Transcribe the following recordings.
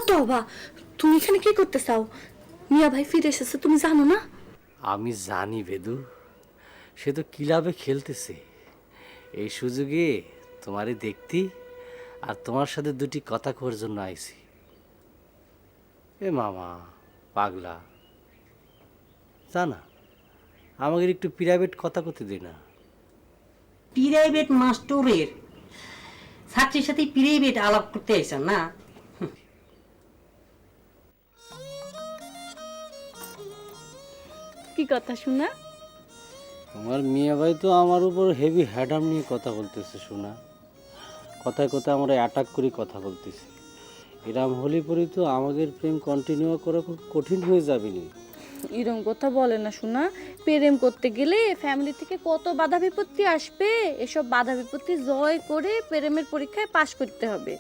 তবা, তুমি এখানে কি করতে চাও? মিয়া ভাই ফিরে এসেছে, তুমি জানো না? আমি জানি বেদু, সে তো ক্লাবে খেলতেছে। এই সুযোগে তোমারে দেখতি আর তোমার সাথে দুটি কথা কওয়ার জন্য আইছি। এ মামা পাগলা, জানা আমাকে একটু প্রাইভেট কথা করতে দে না। প্রাইভেট মাস্টরের ছাত্রীর সাথে প্রাইভেট আলাপ করতে আইছেন না? কি কথা শোনা? তোমার মিয়া ভাই তো আমার উপর হেভি হ্যাডাম নিয়ে কথা বলতেছে শোনা। কথায় কথায় আমরা অ্যাটাক করে কথা বলতেছি। এরম হলে পরেই তো আমাদের প্রেম কন্টিনিউ করা খুব কঠিন হয়ে যাবে নি। এরকম কথা বলে না শোনা। প্রেম করতে গেলে ফ্যামিলি থেকে কত বাধা বিপত্তি আসবে, এসব বাধা বিপত্তি জয় করে প্রেমের পরীক্ষায় পাশ করতে হবে।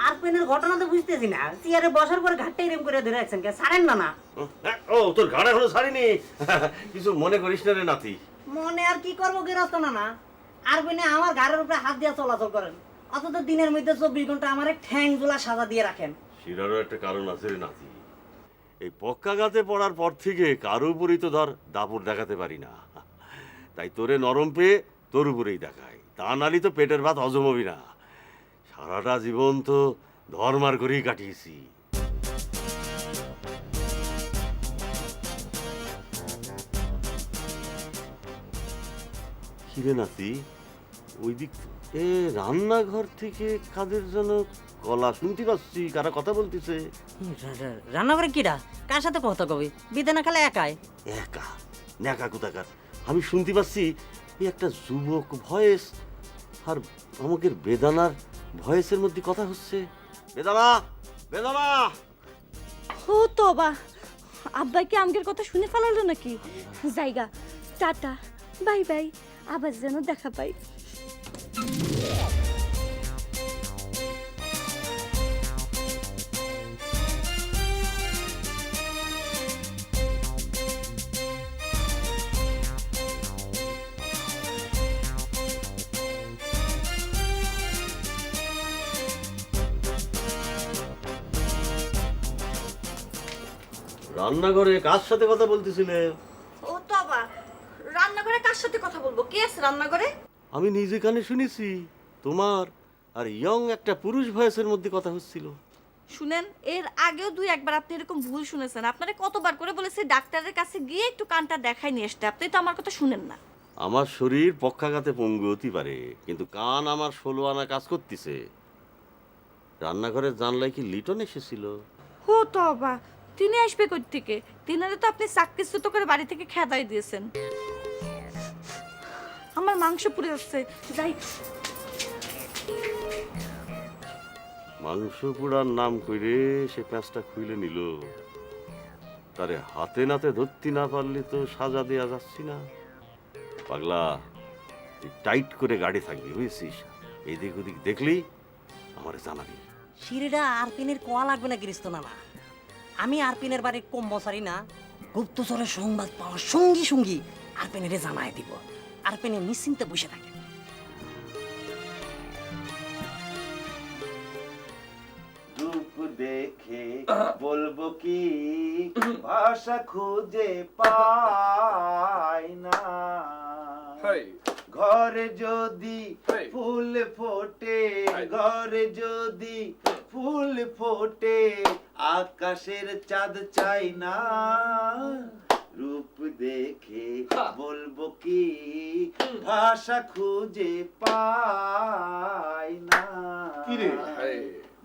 আর পেনের ঘটনা তো বুঝতেছি না, চেয়ারে বসার পর ঘাটটা এরম করে ধরে রাখছেন কে? ছাড়েন না। না ও তোর ঘাড়ে হলো ছাড়িনি। কিছু মনে করিস না রে নাতি। মনে আর কি করবো গৃহস্থ না। আর পেনে আমার ঘাড়ের উপরে হাত দিয়ে চলাচল করেন, অথচ দিনের মধ্যে 24 ঘন্টা আমার ঠ্যাং জোলা সাজা দিয়ে রাখেন। সেটারও একটা কারণ আছে রে নাতি। এই পক্ষাঘাতে পড়ার পর থেকে কারো উপরই তো ধর দাপট দেখাতে পারি না। তাই তোরে নরম পেয়ে তোর উপরেই দেখাই, তা নালি তো পেটের ভাত হজম হবি না। সারাটা জীবন তো ধর্মার করেই কাটিয়েছি। কিরে নাতি, ওই দিক এ রান্নাঘর থেকে কাদের যেন গলা শুনতে পাচ্ছি, কারা কথা বলতেছে। রান্না করে কিরা কার সাথে কথা কবি? বিদে না খেলে একাই একা নেকা কোথাকার আমি শুনতে পাচ্ছি এই একটা যুবক ভয়েস আর আমাকে বেদানার ভয়েসের মধ্যে কথা হচ্ছে। বেদানা, বেদানা। ও তবা, আব্বাই কি আমগের কথা শুনে ফেলালো নাকি? জায়গা, টাটা, বাই বাই, আবার যেন দেখা পাই। রান্নাঘরে কার সাথে কথা বলতেছিলে? ও তবা, রান্নাঘরে কার সাথে কথা বলবো? কে আছে রান্নাঘরে? আমি নিজে কানে শুনেছি তোমার আর ইয়ং একটা পুরুষ ভয়েসের মধ্যে কথা হচ্ছিল। শুনেন, এর আগেও দুই একবার আপনি এরকম ভুল শুনেছেন। আপনারা কতবার করে বলেছি ডাক্তারের কাছে গিয়ে একটু কানটা দেখাই নিয়ে আসতে, আপনি তো আমার কথা শুনেন না। আমার শরীর পক্ষাঘাতে পঙ্গু হতে পারে, কিন্তু কান আমার 16 আনা কাজ করতেছে। রান্নাঘরের জানলায় কি লিটন এসেছিল? ও তবা, তিনি আসবে কই থেকে? তিনারে তো আপনি চাকরিচ্যুত করে বাড়ি থেকে খেদাই দিয়েছেন। আমার মাংস পুড়ে যাচ্ছে, যাই। মাংস পোড়ার নাম কইরে সে প্যাঁচটা খুইলে নিল। তারে হাতে নাতে ধরতে না পারলে তো সাজা দেয়া যাচ্ছি না। পাগলা, তুই টাইট করে গাড়ি থাকবি, বুঝছিস? এদিক ওদিক দেখলি আমারে জানাবি। সিঁড়িটা আরপিনের কোয়া লাগবে না গৃহস্থ না। আমি আরপিনের বাড়ির কম বসারি না, গুপ্তচরের সংবাদ পাওয়ার সঙ্গী সঙ্গী আরপিনের জানাই দিব। আরপিনে নিশ্চিন্তে বসে থাকে। রূপ দেখে বলবো কি, ভাষা খুঁজে পাই না। ঘরে যদি ফুল ফোটে, ঘরে যদি ফুল ফোটে, আকাশের চাঁদ চাই না। রূপ দেখে বলবো কি, ভাষা খুঁজে পাই না। কিরে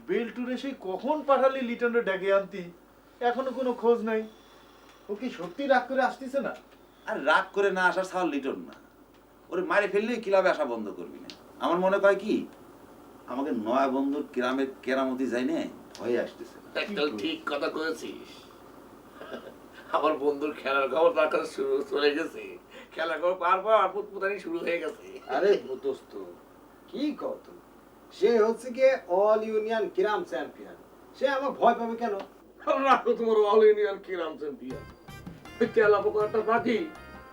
বেলটুরে সেই কখন পাঠালি লিটনরে ডেকে আনতি? এখনো কোনো খোঁজ নাই। ও কি সত্যি রাগ করে আসতেছে না? আর রাগ করে না আসার সাল লিটন না, ওরে মারে ফেললেই ক্লাবে আসা বন্ধ করবি না। আমার মনে হয় কি, আমাকে নয়া বন্ধুর গ্রামের কেরামতি যাই না, ভয়ে আসতেছে। একদম ঠিক কথা করেছিস। আমার বন্ধুর খেলার খবর তার কাছে চলে গেছে। খেলার খবর পাওয়ার পর আর পুতপুতানি শুরু হয়ে গেছে। আরে দোস্ত, কি কত? সে হচ্ছে কি অল ইউনিয়ন কিরাম চ্যাম্পিয়ন, সে আমার ভয় পাবে কেন? রাখো তোমার অল ইউনিয়ন কিরাম চ্যাম্পিয়ন। ওই তেলা পোকা একটা বাজি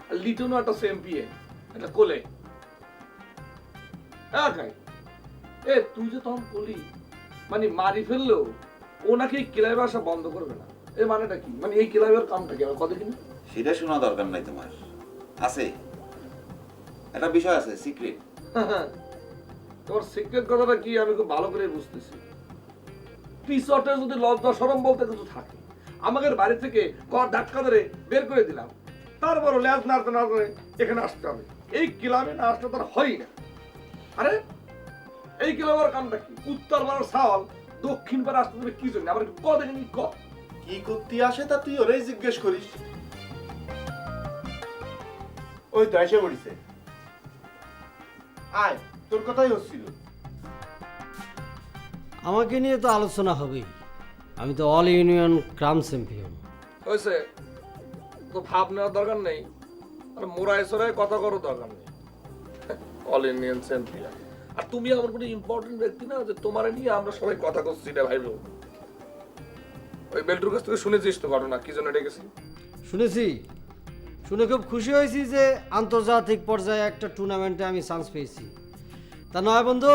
আর লিটনও একটা চ্যাম্পিয়ন, এটা কোলে। হ্যাঁ খাই এ তুই যে তখন বলি মানে মারি ফেললো ও নাকি এই ক্লাবে আসা বন্ধ করবে না, এই মানেটা কি? মানে এই ক্লাবের কামটা কি আমার কথা কিনা? সেটা শোনা দরকার নাই তোমার, আছে একটা বিষয় আছে সিক্রেট। তোমার সিক্রেট কথাটা কি আমি খুব ভালো করে বুঝতেছি। পিছটে যদি লজ্জা শরম বলতে কিছু থাকে, আমাদের বাড়ি থেকে কর ধাক্কা ধরে বের করে দিলাম, তারপর ল্যাজ নাড়তে না করে এখানে আসতে হবে। এই ক্লাবে না আসলে তার হয় না। আরে এই ক্লাবের কামটা কি? উত্তর পাড়ার সাওয়াল দক্ষিণ পাড়া আসতে দেবে কি জন্য? আমার ক দেখেনি ক কি করতে আসে তা তুই ওরাই জিজ্ঞেস করিস। ওই তো এসে পড়িছে, আয় তোর কথাই হচ্ছিল। আমাকে নিয়ে তো আলোচনা হবেই, আমি তো অল ইউনিয়ন ক্রাম চ্যাম্পিয়ন। হয়েছে তো ভাব নেওয়ার দরকার নেই, আর মোড়ায় সরাই কথা করার দরকার নেই। All Indian champion. আর তুমি আমার কোনো ইম্পর্টেন্ট ব্যক্তি না যে তোমার নিয়ে আমরা সবাই কথা করছি এটা ভাইব। ওই বেল্টুর কাছ থেকে শুনেছিস তো ঘটনা কি জন্য ডেকেছি? শুনেছি, শুনে খুব খুশি হয়েছি যে আন্তর্জাতিক পর্যায়ে একটা টুর্নামেন্টে আমি চান্স পেয়েছি। তা নয় বন্ধু,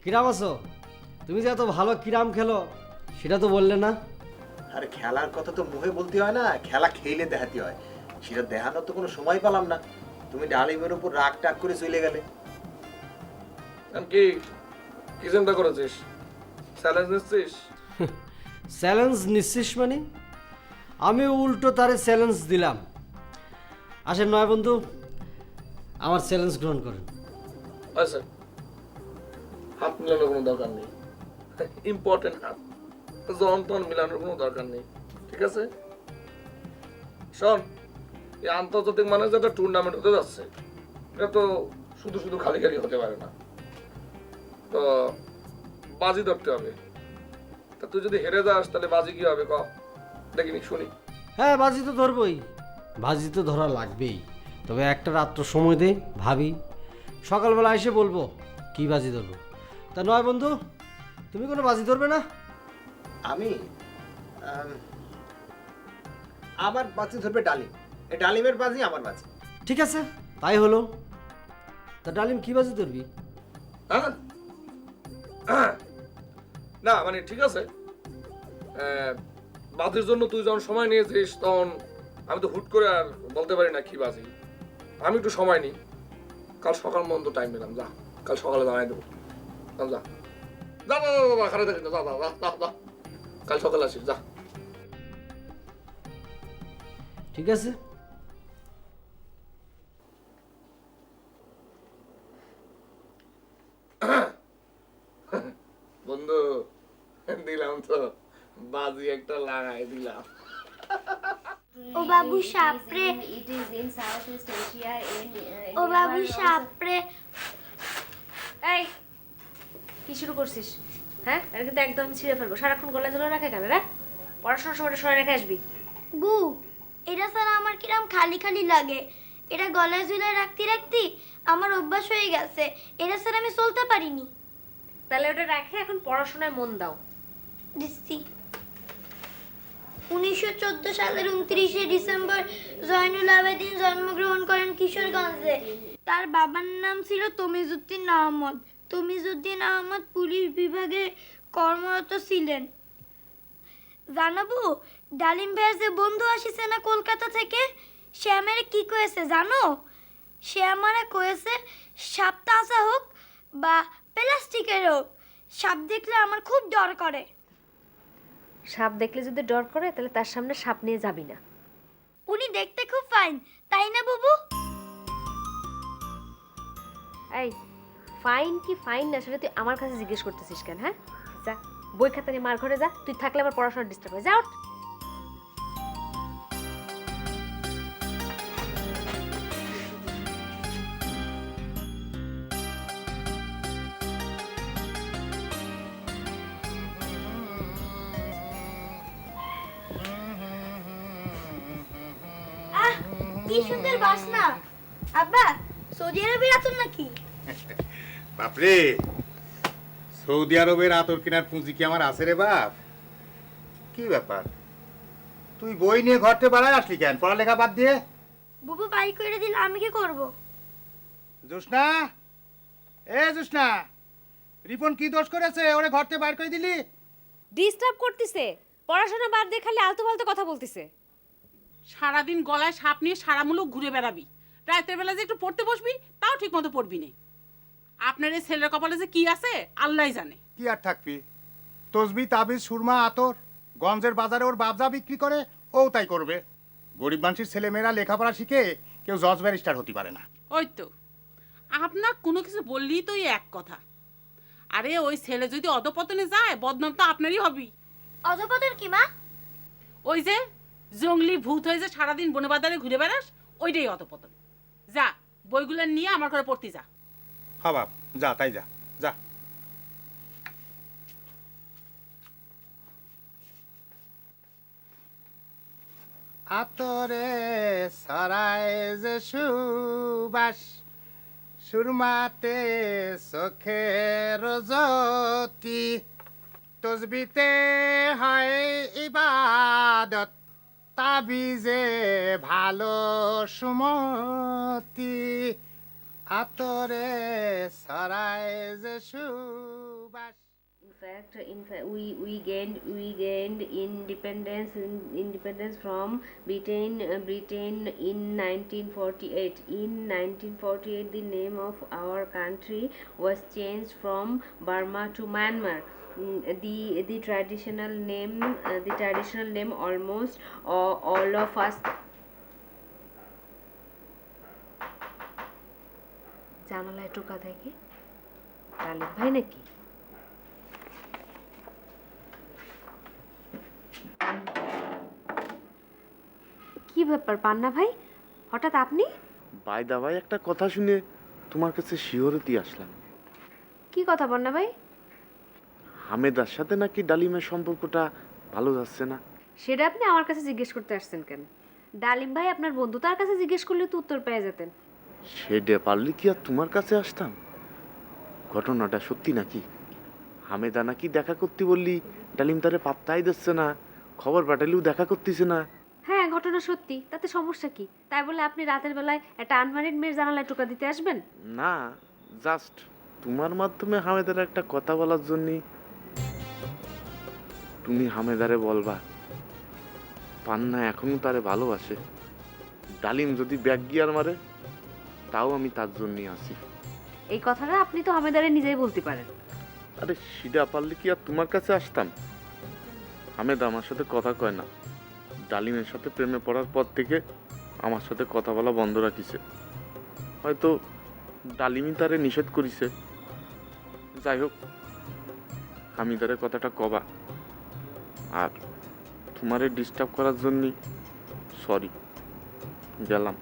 কিরাম আছো? তুমি যে এত ভালো কিরাম খেলো সেটা তো বললে না। আরে খেলার কথা তো মুখে বলতে হয় না, খেলা খেলে দেখাতে হয়। সেটা দেখানোর তো কোনো সময় পেলাম না, তুমি ডালিমের উপর রাগ টাগ করে চলে গেলে। কি কি চিন্তা করেছিস? চ্যালেঞ্জ নিচ্ছিস? চ্যালেঞ্জ নিচ্ছিস মানে? আমি উল্টো তারে চ্যালেঞ্জ দিলাম। আসেন নয় বন্ধু, আমার চ্যালেঞ্জ গ্রহণ করেন। আচ্ছা, হাত মিলানোর কোনো দরকার নেই, ইম্পর্টেন্ট হাত জন টন মিলানোর কোনো দরকার নেই, ঠিক আছে? শোন, এই আন্তর্জাতিক মানে যে একটা টুর্নামেন্ট হতে যাচ্ছে, এটা তো শুধু শুধু খালি খালি হতে পারে না, তো বাজি ধরতে হবে। তা তুই যদি হেরে যাস তাহলে বাজি কি হবে ক দেখিনি শুনি। হ্যাঁ, বাজি তো ধরবই, বাজি তো ধরা লাগবেই। তবে একটা রাত্র সময় দে, ভাবি, সকালবেলা এসে বলবো কি বাজি ধরবো। তা নয় বন্ধু, তুমি কোনো বাজি ধরবে না? আমি আমার বাজি ধরবে ডালিম, এই ডালিমের বাজি আমার বাজি। ঠিক আছে, তাই হলো। তা ডালিম কি বাজি ধরবি? হ্যাঁ না মানে ঠিক আছে, বাজির জন্য তুই যখন সময় নিয়েছিস তখন আমি তো হুট করে আর বলতে পারি না কি বাজি। আমি একটু সময় নিই, কাল সকাল মন্দ টাইম নিলাম, যা কাল সকালে জানাই দেবো। যা যা যা যা খারাপ দেখিস না, যা যা যা যা, কাল সকালে আসিস, যা। ঠিক আছে। বন্ধু দিলাম তো বাজি একটা লাগাই দিলাম। ও বাবু সাপরে, It is in Southeast Asia in ও বাবু সাপরে। এই কি শুরু করছিস? হ্যাঁ, এটা কিন্তু একদম ছিঁড়ে ফেলবো। সারাক্ষণ গলায় ঝুলে রাখে কেন রে? পড়াশোনার সময়টা সরে রেখে আসবি। বু, এটা স্যার আমার কিরম খালি খালি লাগে। এটা গলায় ঝুলে রাখতে রাখতে আমার অভ্যাস হয়ে গেছে। এটা স্যার আমি চলতে পারিনি। তাহলে ওটা রেখে এখন পড়াশোনায় মন দাও। দিচ্ছি। 1914 সালের 29শে ডিসেম্বর জয়নুল আবেদিন জন্মগ্রহণ করেন কিশোরগঞ্জে। তার বাবার নাম ছিল তমিজউদ্দিন আহমদ। তমিজউদ্দিন আহমদ পুলিশ বিভাগে কর্মরত ছিলেন। জানাবো, ডালিম ভাইয়ের যে বন্ধু আসিছে না কলকাতা থেকে, সে আমারে কি কয়েছে জানো? সে আমারে কয়েছে সাপটা আসা হোক বা প্লাস্টিকের হোক, সাপ দেখলে আমার খুব ডর করে। সাপ দেখলে যদি ডর করে তাহলে তার সামনে সাপ নিয়ে যাবি না। উনি দেখতে খুব ফাইন, তাই না বাবু? এই ফাইন কি ফাইন না সেটা তুই আমার কাছে জিজ্ঞেস করতেছিস কেন? হ্যাঁ, যা বই খাতা নিয়ে মার ঘরে যা, তুই থাকলে আবার পড়াশোনা ডিস্টার্ব হয়। যা ওঠ। আহ, কি সুন্দর বাসনা। আব্বা, সৌদি আরবের আতর নাকি? বাপরে, সৌদি আরবের আতর কেনার পুঁজি কি আমার আছে রে বাপ? কি ব্যাপার, তুই বই নিয়ে ঘরতে বাড়ায় আসলি কেন, পড়ালেখা বাদ দিয়ে? বুবু বাই করে দিলে আমি কি করব? জোসনা, এ জোসনা, রিপন কি দোষ করেছে ওরে ঘরতে বাইর করে দিলি? ডিস্টার্ব করতেছে, পড়াশোনা বাদ দিয়ে খালি আলতু ফালতু কথা বলতেছে। সারাদিন গলায় সাপ নিয়ে সারা মুলুক ঘুরে বেড়াবি, রাতের বেলা যে একটু পড়তে বসবি তাও ঠিক মতো পড়বি না। আপনার এই ছেলের কপালে যে কি আছে আল্লাহই জানে। কি আর থাকবি, তসবি তাবিজ সুরমা আতর গঞ্জের বাজারে ওর বাবজা বিক্রি করে, ও তাই করবে। গরিব মানুষের ছেলেমেয়েরা লেখাপড়া শিখে কেউ জজ ব্যারিস্টার হতে পারে না। ওই তো আপনার কোনো কিছু বললেই তো এক কথা। আরে ওই ছেলে যদি অধপতনে যায় বদনাম তো আপনারই হবি। অধপতন কি মা? ওই যে জঙ্গলি ভূত হয়ে যে সারাদিন বনে বাজারে ঘুরে বেড়াস, ওইটাই অধপতন। যা বইগুলো নিয়ে আমার ঘরে পড়তে যা। হ্যাঁ বাপ, যা তাই যা, যা। আতরে সরায় যে সুবাস, সুরমাতে চোখের জ্যোতি, তসবিতে হয় ইবাদত, তাবিজে ভালো সুমতি, আতরে সরায় যে সুবাস। In fact, we gained independence from Britain in 1948. In 1948, the name of our country was changed from Burma to Myanmar. The traditional name almost all of us. জানালায় টোকা থাকে তালিক ভাই নাকি? কি ব্যাপার পান্না ভাই, হঠাৎ আপনি? বাইদা ভাই একটা কথা শুনে তোমার কাছে শিহরতি আসলাম। কি কথা পান্না ভাই? হামেদার সাথে নাকি ডালিমের সম্পর্কটা ভালো যাচ্ছে না। সেটা আপনি আমার কাছে জিজ্ঞেস করতে আসছেন কেন? ডালিম ভাই আপনার বন্ধু, তার কাছে জিজ্ঞেস করলে তো উত্তর পেয়ে যেতেন। সেটা পারলে কি আর তোমার কাছে আসতাম? ঘটনাটা সত্যি নাকি? হামেদা নাকি দেখা করতে বললি ডালিম তারে পাত্তাই দিচ্ছে না, খবর পাঠালেও দেখা করতেছে না। হ্যাঁ, ঘটনা সত্যি, তাতে সমস্যা কি? তাই বলে আপনি রাতের বেলায় একটা আনম্যারিড মেয়ের জানালায় টোকা দিতে আসবেন? না, জাস্ট তোমার মাধ্যমে হামেদার একটা কথা বলার জন্য। তুমি হামেদারে বলবা পান্না এখনো তারে ভালোবাসে। ডালিম যদি ব্যাগ গিয়ার মারে তাও আমি তার জন্য আসি। এই কথাটা আপনি তো হামেদারে নিজেই বলতে পারেন। আরে সেটা পারলে কি আর তোমার কাছে আসতাম? হামেদা আমার সাথে কথা কয় না। ডালিমের সাথে প্রেমে পড়ার পর থেকে আমার সাথে কথা বলা বন্ধ রাখিছে। হয়তো ডালিমই তারে নিষেধ করিছে। যাই হোক, আমি তারে কথাটা কবা। আর তোমারে ডিস্টার্ব করার জন্য সরি, গেলাম।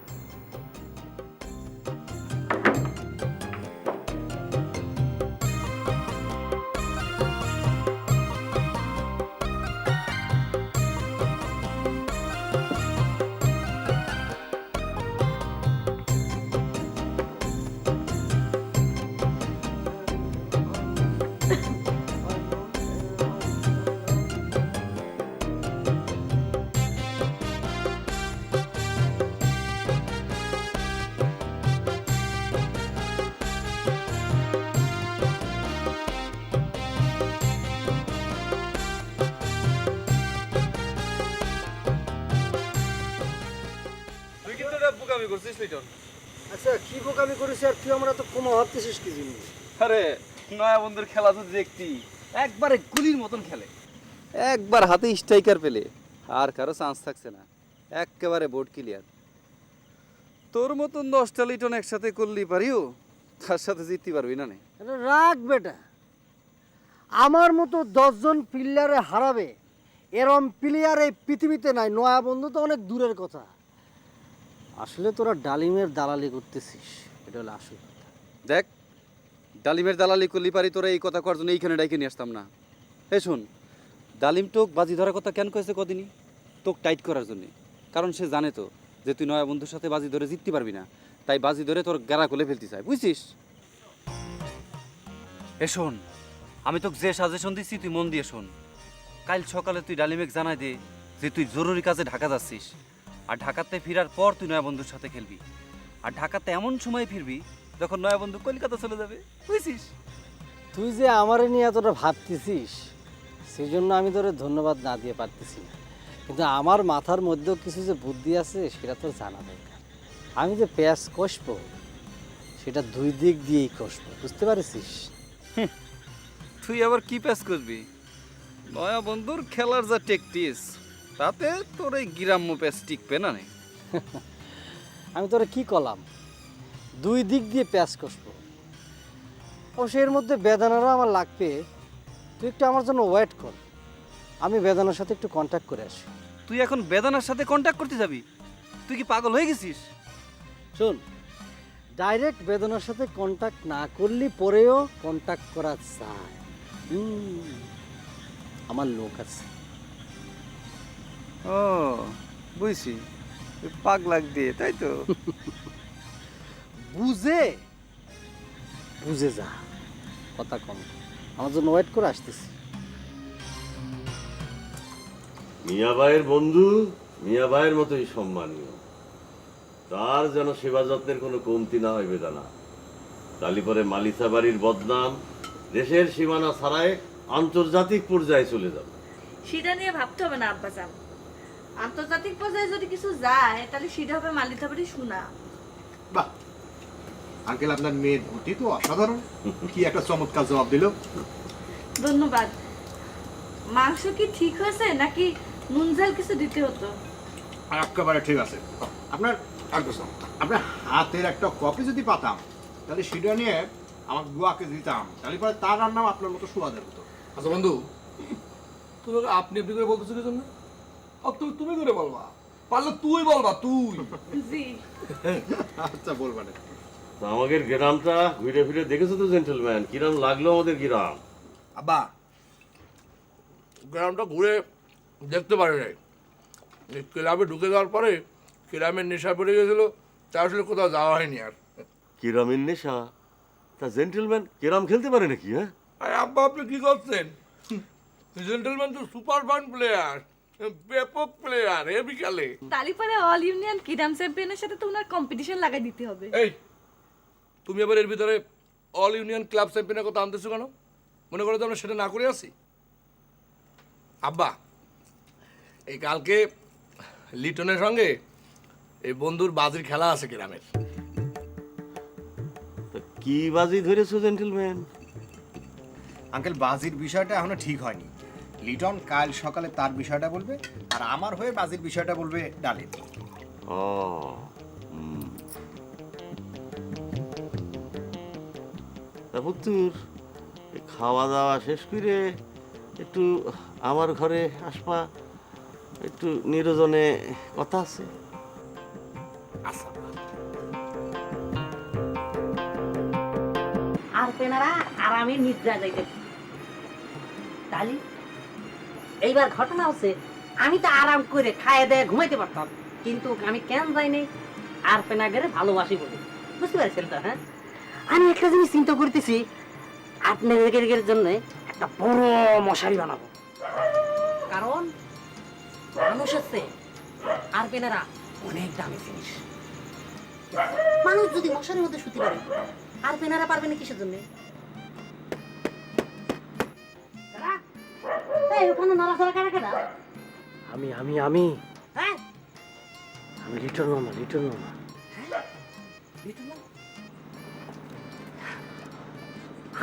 আচ্ছা, কি বোকামি করেছি আর তুই আমরা তো কমা ভাবতেছিস কি জিনিস? আরে নয়া বন্ধুর খেলা তো দেখতি, একবারে গুলির মতন খেলে। একবার হাতে স্ট্রাইকার পেলে আর কারো চান্স থাকছে না, একেবারে বোর্ড ক্লিয়ার। তোর মতন 10টা লিটন একসাথে করলি পারিও, তার সাথে জিততে পারবি না। রাখ বেটা, আমার মতো 10 জন প্লেয়ারে হারাবে এরম প্লেয়ার এই পৃথিবীতে নাই। নয়া বন্ধু তো অনেক দূরের কথা। আসলে তোরা ডালিমের দালালি করতেছিস, এটা হলো আসল কথা। দেখ, ডালিমের দালালি করলি পারি তোরা এই কথা করার জন্য এইখানে ডাইকে নিয়ে আসতাম না। এ শোন, ডালিম তোক বাজি ধরার কথা কেন কয়েছে কদিনই? তোক টাইট করার জন্যে। কারণ সে জানে তো যে তুই নয়া বন্ধুর সাথে বাজি ধরে জিততে পারবি না, তাই বাজি ধরে তোর গেরা কোলে ফেলতে চায়, বুঝছিস? এ শোন, আমি তোকে যে সাজেশন দিচ্ছি তুই মন দিয়ে শোন। কাল সকালে তুই ডালিমেক জানাই দে যে তুই জরুরি কাজে ঢাকা যাচ্ছিস, আর ঢাকাতে ফেরার পর তুই নয়া বন্ধুর সাথে খেলবি, আর ঢাকাতে এমন সময় ফিরবি যখন নয়া বন্ধু কলকাতা চলে যাবে, বুঝছিস? তুই যে আমারে নিয়ে এতটা ভাবতেছিস সেই জন্য আমি তোরে ধন্যবাদ না দিয়ে পারতেছি না, কিন্তু আমার মাথার মধ্যেও কিছু যে বুদ্ধি আছে সেটা তোর জানা দরকার। আমি যে প্যাঁচ কষবো সেটা দুই দিক দিয়েই কষবো, বুঝতে পারছিস? তুই আবার কি প্যাচ করবি? নয়া বন্ধুর খেলার যা টেকটিস তাতে তোর এই গ্রাম্য প্যাচ টিকবে না নে। আমি তোরে কি করলাম, দুই দিক দিয়ে প্যাঁচ কষবো। অবশ্য এর মধ্যে বেদানারও আমার লাগবে, তুই একটু আমার জন্য ওয়েট কর, আমি বেদানার সাথে একটু কন্ট্যাক্ট করে আসি। তুই এখন বেদানার সাথে কন্ট্যাক্ট করতে যাবি? তুই কি পাগল হয়ে গেছিস? শোন, ডাইরেক্ট বেদনার সাথে কন্ট্যাক্ট না করলে পরেও কন্ট্যাক্ট করা যায়। আমার লোক আছে। ও বুঝছি, পাগ লাগ দিয়ে, তাই তো? বুঝে বুঝে যা, কথা কম, আমার জন্য ওয়েট করে আসতেছি। মিয়া ভাইয়ের বন্ধু মিয়া ভাইয়ের মতোই সম্মানীয়, তার যেন সেবা যত্নের কোনো কমতি না হয় বেদানা। তালি পরে মালিসা বাড়ির বদনাম দেশের সীমানা ছাড়াই আন্তর্জাতিক পর্যায়ে চলে যাবে। সেটা নিয়ে ভাবতে হবে না আব্বাজান, আন্তর্জাতিক পর্যায়ে যদি কিছু যায় তাহলে সেটা হবে মালিতা বাড়ি শোনা। বাহ আঙ্কেল, আপনার মেয়ের বুদ্ধি তো অসাধারণ, কি একটা চমৎকার জবাব দিল। ধন্যবাদ। মাংস কি ঠিক হয়েছে নাকি নুন ঝাল কিছু দিতে হতো? আর একেবারে ঠিক আছে। আপনার আপনার হাতের একটা কপি যদি পাতাম তাহলে সেটা নিয়ে আমার বুয়াকে দিতাম, তাহলে পরে তার রান্নাও আপনার মতো সুয়াদের হতো। আচ্ছা বন্ধু, তুমি আপনি আপনি করে বলতেছো কি জন্য? তুমি তুমি করে বলবা, পারলে তুই বলবা, তুই। জি আচ্ছা বলবা না। তো আমাদের গ্রামটা ঘুরে ফিরে দেখেছো তো জেন্টলম্যান, কিরম লাগলো আমাদের গ্রাম? আব্বা, গ্রামটা ঘুরে দেখতে পারি নাই। ক্লাবে ঢুকে যাওয়ার পরে ক্লাবের নেশা পড়ে গেছিল, তা আসলে কোথাও যাওয়া হয়নি আর। কিরামের নেশা? তা জেন্টলম্যান কিরাম খেলতে পারে নাকি? হ্যাঁ আরে আব্বা, আপনি কি করছেন? জেন্টলম্যান তো সুপার ফাইন প্লেয়ার, ব্যাপক প্লেয়ার এ বিকালে। তালি পরে অল ইউনিয়ন কিডাম চ্যাম্পিয়নের সাথে তো ওনার কম্পিটিশন লাগাই দিতে হবে। এই তুমি এবার এর ভিতরে অল ইউনিয়ন ক্লাব চ্যাম্পিয়নের কথা আনতেছো কেন? মনে করো তো আমরা সেটা না করে আসি। আব্বা, এই কালকে লিটনের সঙ্গে এই বন্ধুর বাজির খেলা আছে গ্রামের। কি বাজি ধরেছো জেন্টলম্যান? আঙ্কেল, বাজির বিষয়টা এখনো ঠিক হয়নি। লিটন কাল সকালে তার বিষয়টা বলবে, আর আমার হয়ে বাজির বিষয়টা বলবে ডালিম। ও তা পুত্তুর, খাওয়া দাওয়া শেষ করে একটু আমার ঘরে আসবা, একটু নিরজনে কথা আছে। আর পেনারা আরামে নিদ্রা যাইতে। তালি এইবার ঘটনা হচ্ছে, আমি তো আরাম করে খায় দেয় ঘুমাইতে পারতাম, কিন্তু আমি কেন যাইনি? আর পেনাগেরে ভালোবাসি বলে, বুঝতে পারছেন তো? হ্যাঁ, আমি একটা জিনিস চিন্তা করতেছি, আপনাদের জন্য একটা বড় মশারি বানাবো। কারণ মানুষ হচ্ছে আর পেনারা অনেক দামি জিনিস। মানুষ যদি মশারির মধ্যে শুতে পারে, আর পেনারা পারবে না কিসের জন্য? ওখানে নড়াচড়া কারা কারা? আমি আমি আমি হ্যাঁ, আমি লিটন মামা, লিটন মামা।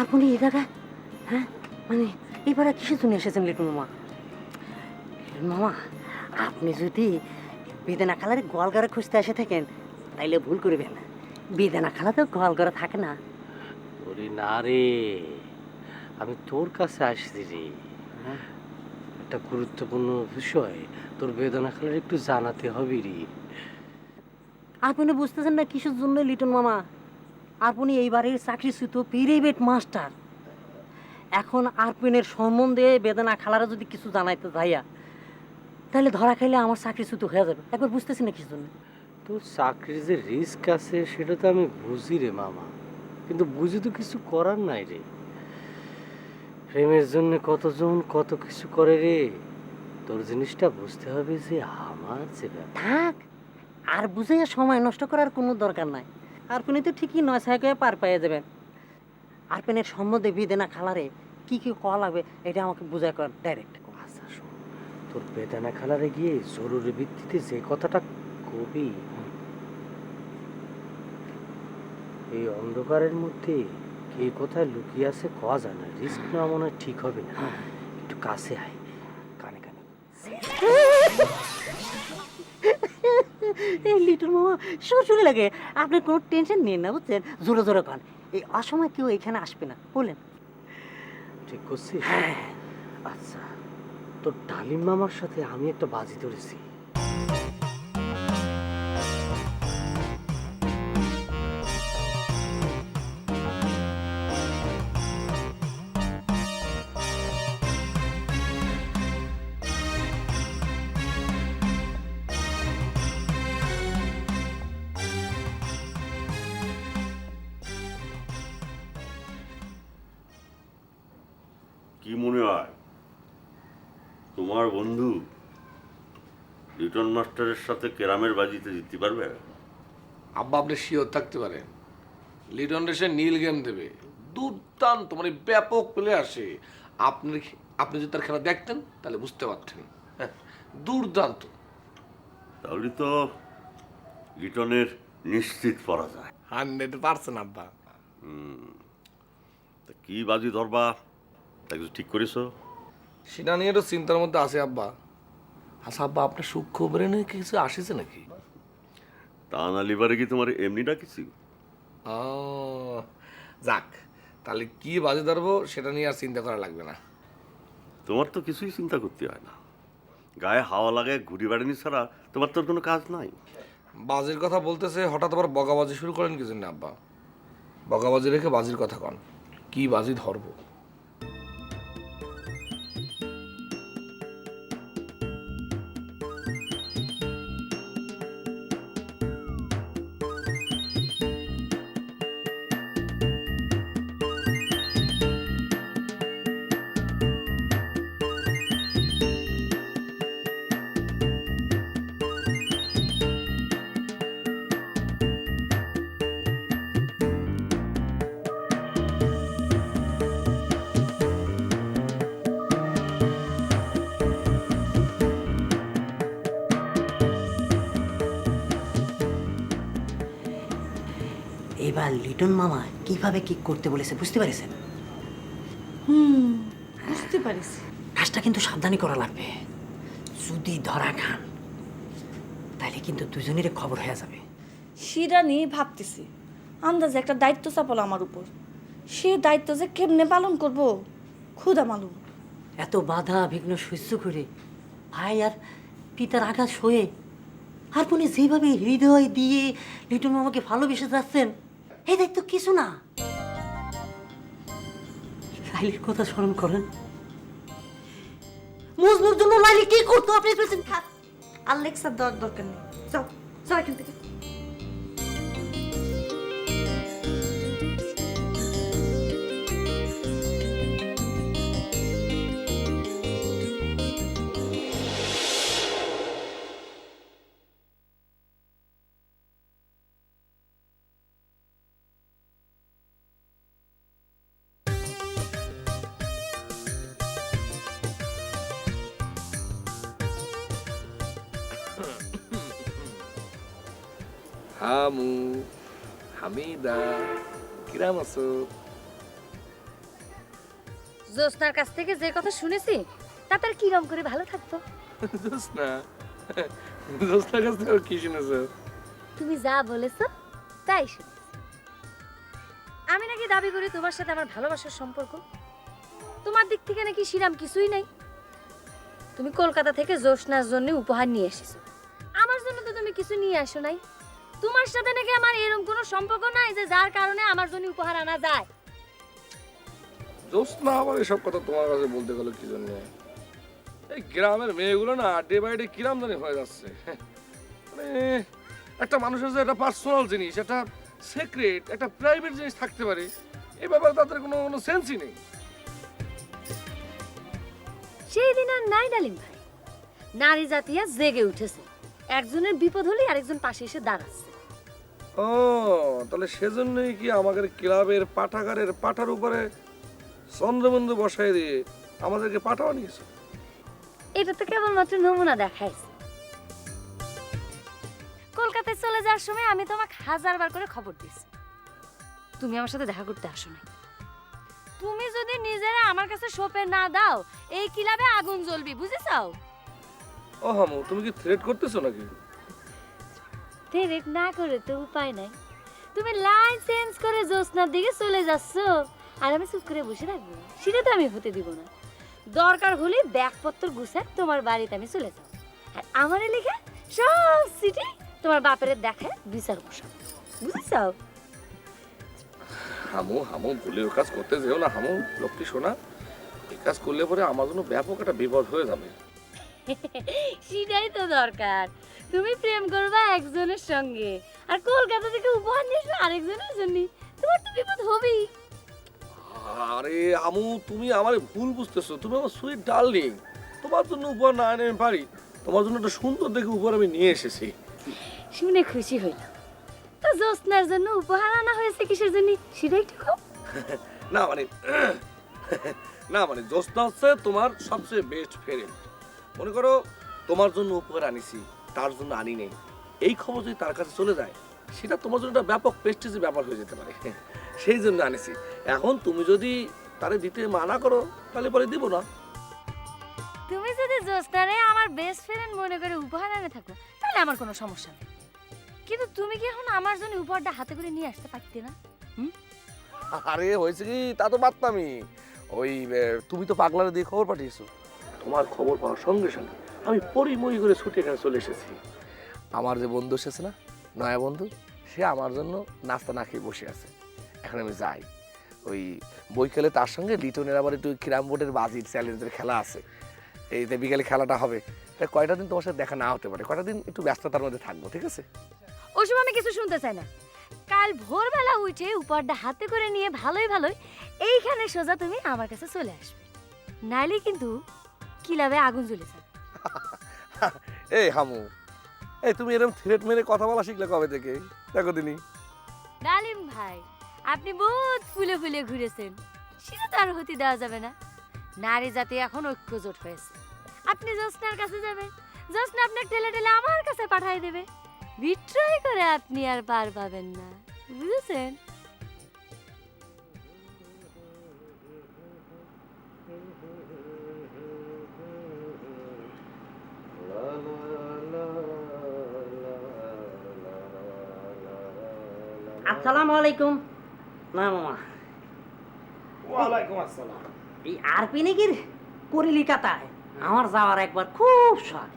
আপনি এই জায়গায়, হ্যাঁ মানে এবারে কিসের জন্য এসেছেন লিটন মামা? লিটন মামা, আপনি যদি বেদানা খালার গোয়ালঘরে খুঁজতে এসে থাকেন তাইলে ভুল করবেন। বেদানা খালা তো গোয়ালঘরে থাকে না। ওরে না রে, আমি তোর কাছে আসছি রে, একটা গুরুত্বপূর্ণ বিষয় তোর বেদনা খেলার একটু জানাতে হবে রে। আপনি বুঝতেছেন না কিসের জন্য লিটন মামা? আপনি এই বাড়ির চাকরিচ্যুত প্রাইভেট মাস্টার। এখন আরপিনের সম্বন্ধে বেদনা খালারা যদি কিছু জানাইতে যাইয়া তাহলে ধরা খাইলে আমার চাকরিচ্যুত হয়ে যাবে। একবার বুঝতেছি না কিসের জন্য। তোর চাকরির যে রিস্ক আছে সেটা তো আমি বুঝি রে মামা, কিন্তু বুঝি তো কিছু করার নাই রে। প্রেমের জন্য কতজন কত কিছু করে রে, তোর জিনিসটা বুঝতে হবে যে আমার যে ব্যাপার। থাক, আর বুঝে সময় নষ্ট করার কোনো দরকার নাই। আর পেনে তো ঠিকই 9 সাইকেলে পার পেয়ে যাবেন। আর পেনের সম্বন্ধে বিদেনা খালারে কি কি কওয়া লাগবে এটা আমাকে বুঝায় কর ডাইরেক্ট। আচ্ছা শোন, তোর বেদানা খালারে গিয়ে জরুরি ভিত্তিতে যে কথাটা কবি, এই অন্ধকারের মধ্যে কে কোথায় লুকিয়ে আছে কওয়া যায় না, রিস্ক নেওয়া মনে হয় ঠিক হবে না। একটু কাছে আয়, কানে কানে। এই লিটন মামা শুনে লাগে, আপনি কোনো টেনশন নেন না, বুঝছেন? জোরে জোরে কান, এই অসময় কেউ এখানে আসবে না, বলেন। ঠিক করছিস? আচ্ছা, তোর ডালিম মামার সাথে আমি একটা বাজি ধরেছি। কি মনে হয় তোমার বন্ধু লিটন মাস্টারের সাথে কেরামের বাজিতে জিততে পারবে? আব্বা আপনি শিওর থাকতে পারেন, লিটন রেসে নীল গেম দেবে, দুর্দান্ত মানে ব্যাপক প্লে আসে। আপনি যদি তার খেলা দেখতেন তাহলে বুঝতে পারতেন, দুর্দান্ত। তাহলে তো লিটনের নিশ্চিত পরা যায়। 100% আব্বা। তা কি বাজি ধরবা তা কিছু ঠিক করেছো? সেটা নিয়ে তো চিন্তার মধ্যে আছে আব্বা। আচ্ছা আব্বা, আপনার সূক্ষ্ম ব্রেনে কিছু আসেছে নাকি? তা না লিবারে কি তোমার এমনি ডাকিছি? যাক, তাহলে কি বাজে ধরবো সেটা নিয়ে আর চিন্তা করা লাগবে না। তোমার তো কিছুই চিন্তা করতে হয় না, গায়ে হাওয়া লাগে ঘুরি বেড়ানি ছাড়া তোমার তোর কোনো কাজ নাই। বাজির কথা বলতেছে, হঠাৎ আবার বগাবাজি শুরু করেন কি জন্য আব্বা? বগাবাজি রেখে বাজির কথা কন, কি বাজি ধরবো? এবার লিটন মামা কিভাবে কি করতে বলেছে বুঝতে পারছেন? বুঝতে পারিস। কাজটা কিন্তু সাবধানে করা লাগবে। যদি ধরা খান তাহলে কিন্তু দুজনেরই খবর হয়ে যাবে। সেটা নিয়ে ভাবতেছি, আন্দাজে একটা দায়িত্ব চাপালো আমার উপর, সে দায়িত্ব যে কেমনে পালন করব খুদা মালুম। এত বাধা বিঘ্ন সহ্য করে ভাই আর পিতার আঘাত সয়ে আর পুনি যেভাবে হৃদয় দিয়ে লিটন মামাকে ভালোবেসে যাচ্ছেন, এই দায়িত্ব কিছু না। লাইলির কথা স্মরণ করেন, মজনুর জন্য লাইলি কি করতো আপনি বলছেন? থাক, আর লেকচার দেওয়ার দরকার নেই, যাও যাও এখান থেকে। হামু, হামিদা, কিরাম আছো? জোসনার কাছ থেকে যে কথা শুনেছি তাতে আর কিরম করে ভালো থাকতো। জোসনা, জোসনার কাছ থেকে কি শুনেছো? তুমি যা বলেছো তাই শুনেছি। আমি নাকি দাবি করি তোমার সাথে আমার ভালোবাসার সম্পর্ক, তোমার দিক থেকে নাকি শিরাম কিছুই নাই। তুমি কলকাতা থেকে জোসনার জন্য উপহার নিয়ে এসেছো, আমার জন্য তো তুমি কিছু নিয়ে আসো নাই। তোমার সাথে নাকি আমার এরকম কোনো সম্পর্ক নাই যে যার কারণে আমার জন্য উপহার আনা যায়। জোসনা আবার এসব কথা তোমার কাছে বলতে গেল কি জন্য? এই গ্রামের মেয়েগুলো না ডে বাই ডে কিরাম জানি হয়ে যাচ্ছে। মানে একটা মানুষের যে একটা পার্সোনাল জিনিস, একটা সিক্রেট, একটা প্রাইভেট জিনিস থাকতে পারে, এই ব্যাপারে তাদের কোনো সেন্সই নেই। সেই দিন আর নাই ডালিম ভাই, নারী জাতিয়া জেগে উঠেছে, একজনের বিপদ হলে আরেকজন পাশে এসে দাঁড়াচ্ছে। ও তাহলে সেজন্যই কি আমাদের ক্লাবের পাঠাগারের পাঠার উপরে চন্দ্রবিন্দু বসাই দিয়ে আমাদেরকে পাঠাও নিয়েছে? এটা তো কেবলমাত্র নমুনা দেখাইছে। কলকাতায় চলে যাওয়ার সময় আমি তোমাকে 1000 বার করে খবর দিয়েছি, তুমি আমার সাথে দেখা করতে আসো না। তুমি যদি নিজেরা আমার কাছে সোপে না দাও, এই ক্লাবে আগুন জ্বলবি, বুঝেছাও? ও হামু, তুমি কি থ্রেট করতেছো নাকি? থ্রেট না করে তো উপায় নাই। তুমি লাইন চেঞ্জ করে জ্যোৎস্নার দিকে চলে যাচ্ছ, আর আমি চুপ করে বসে থাকবো? সেটা তো আমি হতে দিব না। দরকার হলে ব্যাগপত্র গুছায় তোমার বাড়িতে আমি চলে যাব, আর আমার লিখে সব সিটি তোমার বাপের দেখায় বিচার বসাবো, বুঝেছাও? হামু হামু ভুলের কাজ করতে যেও না হামু, লক্ষ্মী সোনা। এই কাজ করলে পরে আমার জন্য ব্যাপক একটা বিপদ হয়ে যাবে। সেটাই তো দরকার। তুমি প্রেম করবা একজনের সঙ্গে, আর কলকাতা থেকে উপহার নিয়ে আসবে আরেকজনের জন্য, তোমার তো বিপদ হবেই। আরে আমু, তুমি আমার ভুল বুঝতেছো। তুমি আমার সুইট ডার্লিং, তোমার জন্য উপহার না এনে আমি পারি? তোমার জন্য একটা সুন্দর দেখে উপহার আমি নিয়ে এসেছি। শুনে খুশি হইলাম। তো জ্যোৎস্নার জন্য উপহার আনা হয়েছে কিসের জন্য, সেটাই একটু কম। না মানে না মানে জ্যোৎস্না হচ্ছে তোমার সবচেয়ে বেস্ট ফ্রেন্ড। মনে করো তোমার জন্য উপহার আনিছি, তার জন্য আনি নেই, এই খবর যদি তার কাছে চলে যায়, সেটা তোমার জন্য একটা ব্যাপক প্রেস্টিজের ব্যাপার হয়ে যেতে পারে। সেই জন্য আনিছি। এখন তুমি যদি তারে দিতে মানা করো, তাহলে পরে দিব না। তুমি যদি জ্যোৎস্নারে আমার বেস্ট ফ্রেন্ড মনে করে উপহার আনে থাকো, তাহলে আমার কোনো সমস্যা নেই। কিন্তু তুমি কি এখন আমার জন্য উপহারটা হাতে করে নিয়ে আসতে পারতে না? আরে হয়েছে কি, তা তো পারতামই। ওই তুমি তো পাগলারে দিয়ে খবর পাঠিয়েছো। তোমার খবর পাওয়ার সঙ্গে সঙ্গে আমি পরিমরি করে ছুটে এখানে চলে এসেছি। আমার যে বন্ধু এসেছে না, নয়া বন্ধু, সে আমার জন্য নাস্তা না খেয়ে বসে আছে। এখন আমি যাই, ওই বৈকালে তার সঙ্গে লিটনের আবার একটু ক্যারাম বোর্ডের বাজির চ্যালেঞ্জের খেলা আছে, এইতে বিকালে খেলাটা হবে। তাই কয়টা দিন তোমার সাথে দেখা না হতে পারে, কয়টা দিন একটু ব্যস্ততার মধ্যে থাকবো, ঠিক আছে? ওই সময় আমি কিছু শুনতে চাই না। কাল ভোরবেলা উঠে উপহারটা হাতে করে নিয়ে ভালোই ভালোই এইখানে সোজা তুমি আমার কাছে চলে আসবে, নাইলে কিন্তু ক্লাবে আগুন জ্বলে যাবে। এই হামু, এই তুমি এরকম থ্রেট মেরে কথা বলা শিখলে কবে থেকে? দেখো দিনই। ডালিম ভাই, আপনি বহুত ফুলে ফুলে ঘুরেছেন, সেটা তো আর হতে দেওয়া যাবে না। নারী জাতি এখন ঐক্যজোট হয়েছে। আপনি জ্যোৎস্নার কাছে যাবেন, জ্যোৎস্না আপনাকে ঠেলে ঠেলে আমার কাছে পাঠিয়ে দেবে। বিট্রয় করে আপনি আর পার পাবেন না, বুঝেছেন? আসসালামু আলাইকুম। না মামা, ওয়ালাইকুম আসসালাম। এই আরপিনিকির কলিকাতায় আমার যাওয়ার একবার খুব শখ।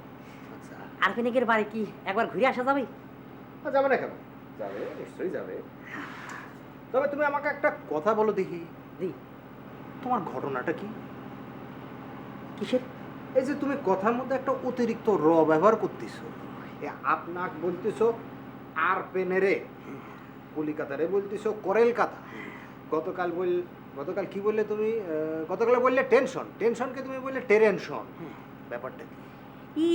আরপিনিকের বাড়ি কি একবার ঘুরে আসা যাবে? যাবে না কেন? যাবে, নিশ্চয়ই যাবে। তবে তুমি আমাকে একটা কথা বলো দেখি। জি। তোমার ঘটনাটা কি? কিসের? এই যে তুমি কথার মধ্যে একটা অতিরিক্ত র ব্যবহার করতেছো। আপনাক বলতেছো আর পেনেরে, কলিকাতারে বলতেছো করেলকাতা। গতকাল কি বললে তুমি? গতকাল বললে টেনশন, টেনশনকে তুমি বললে টেনশন। ব্যাপারটা কি?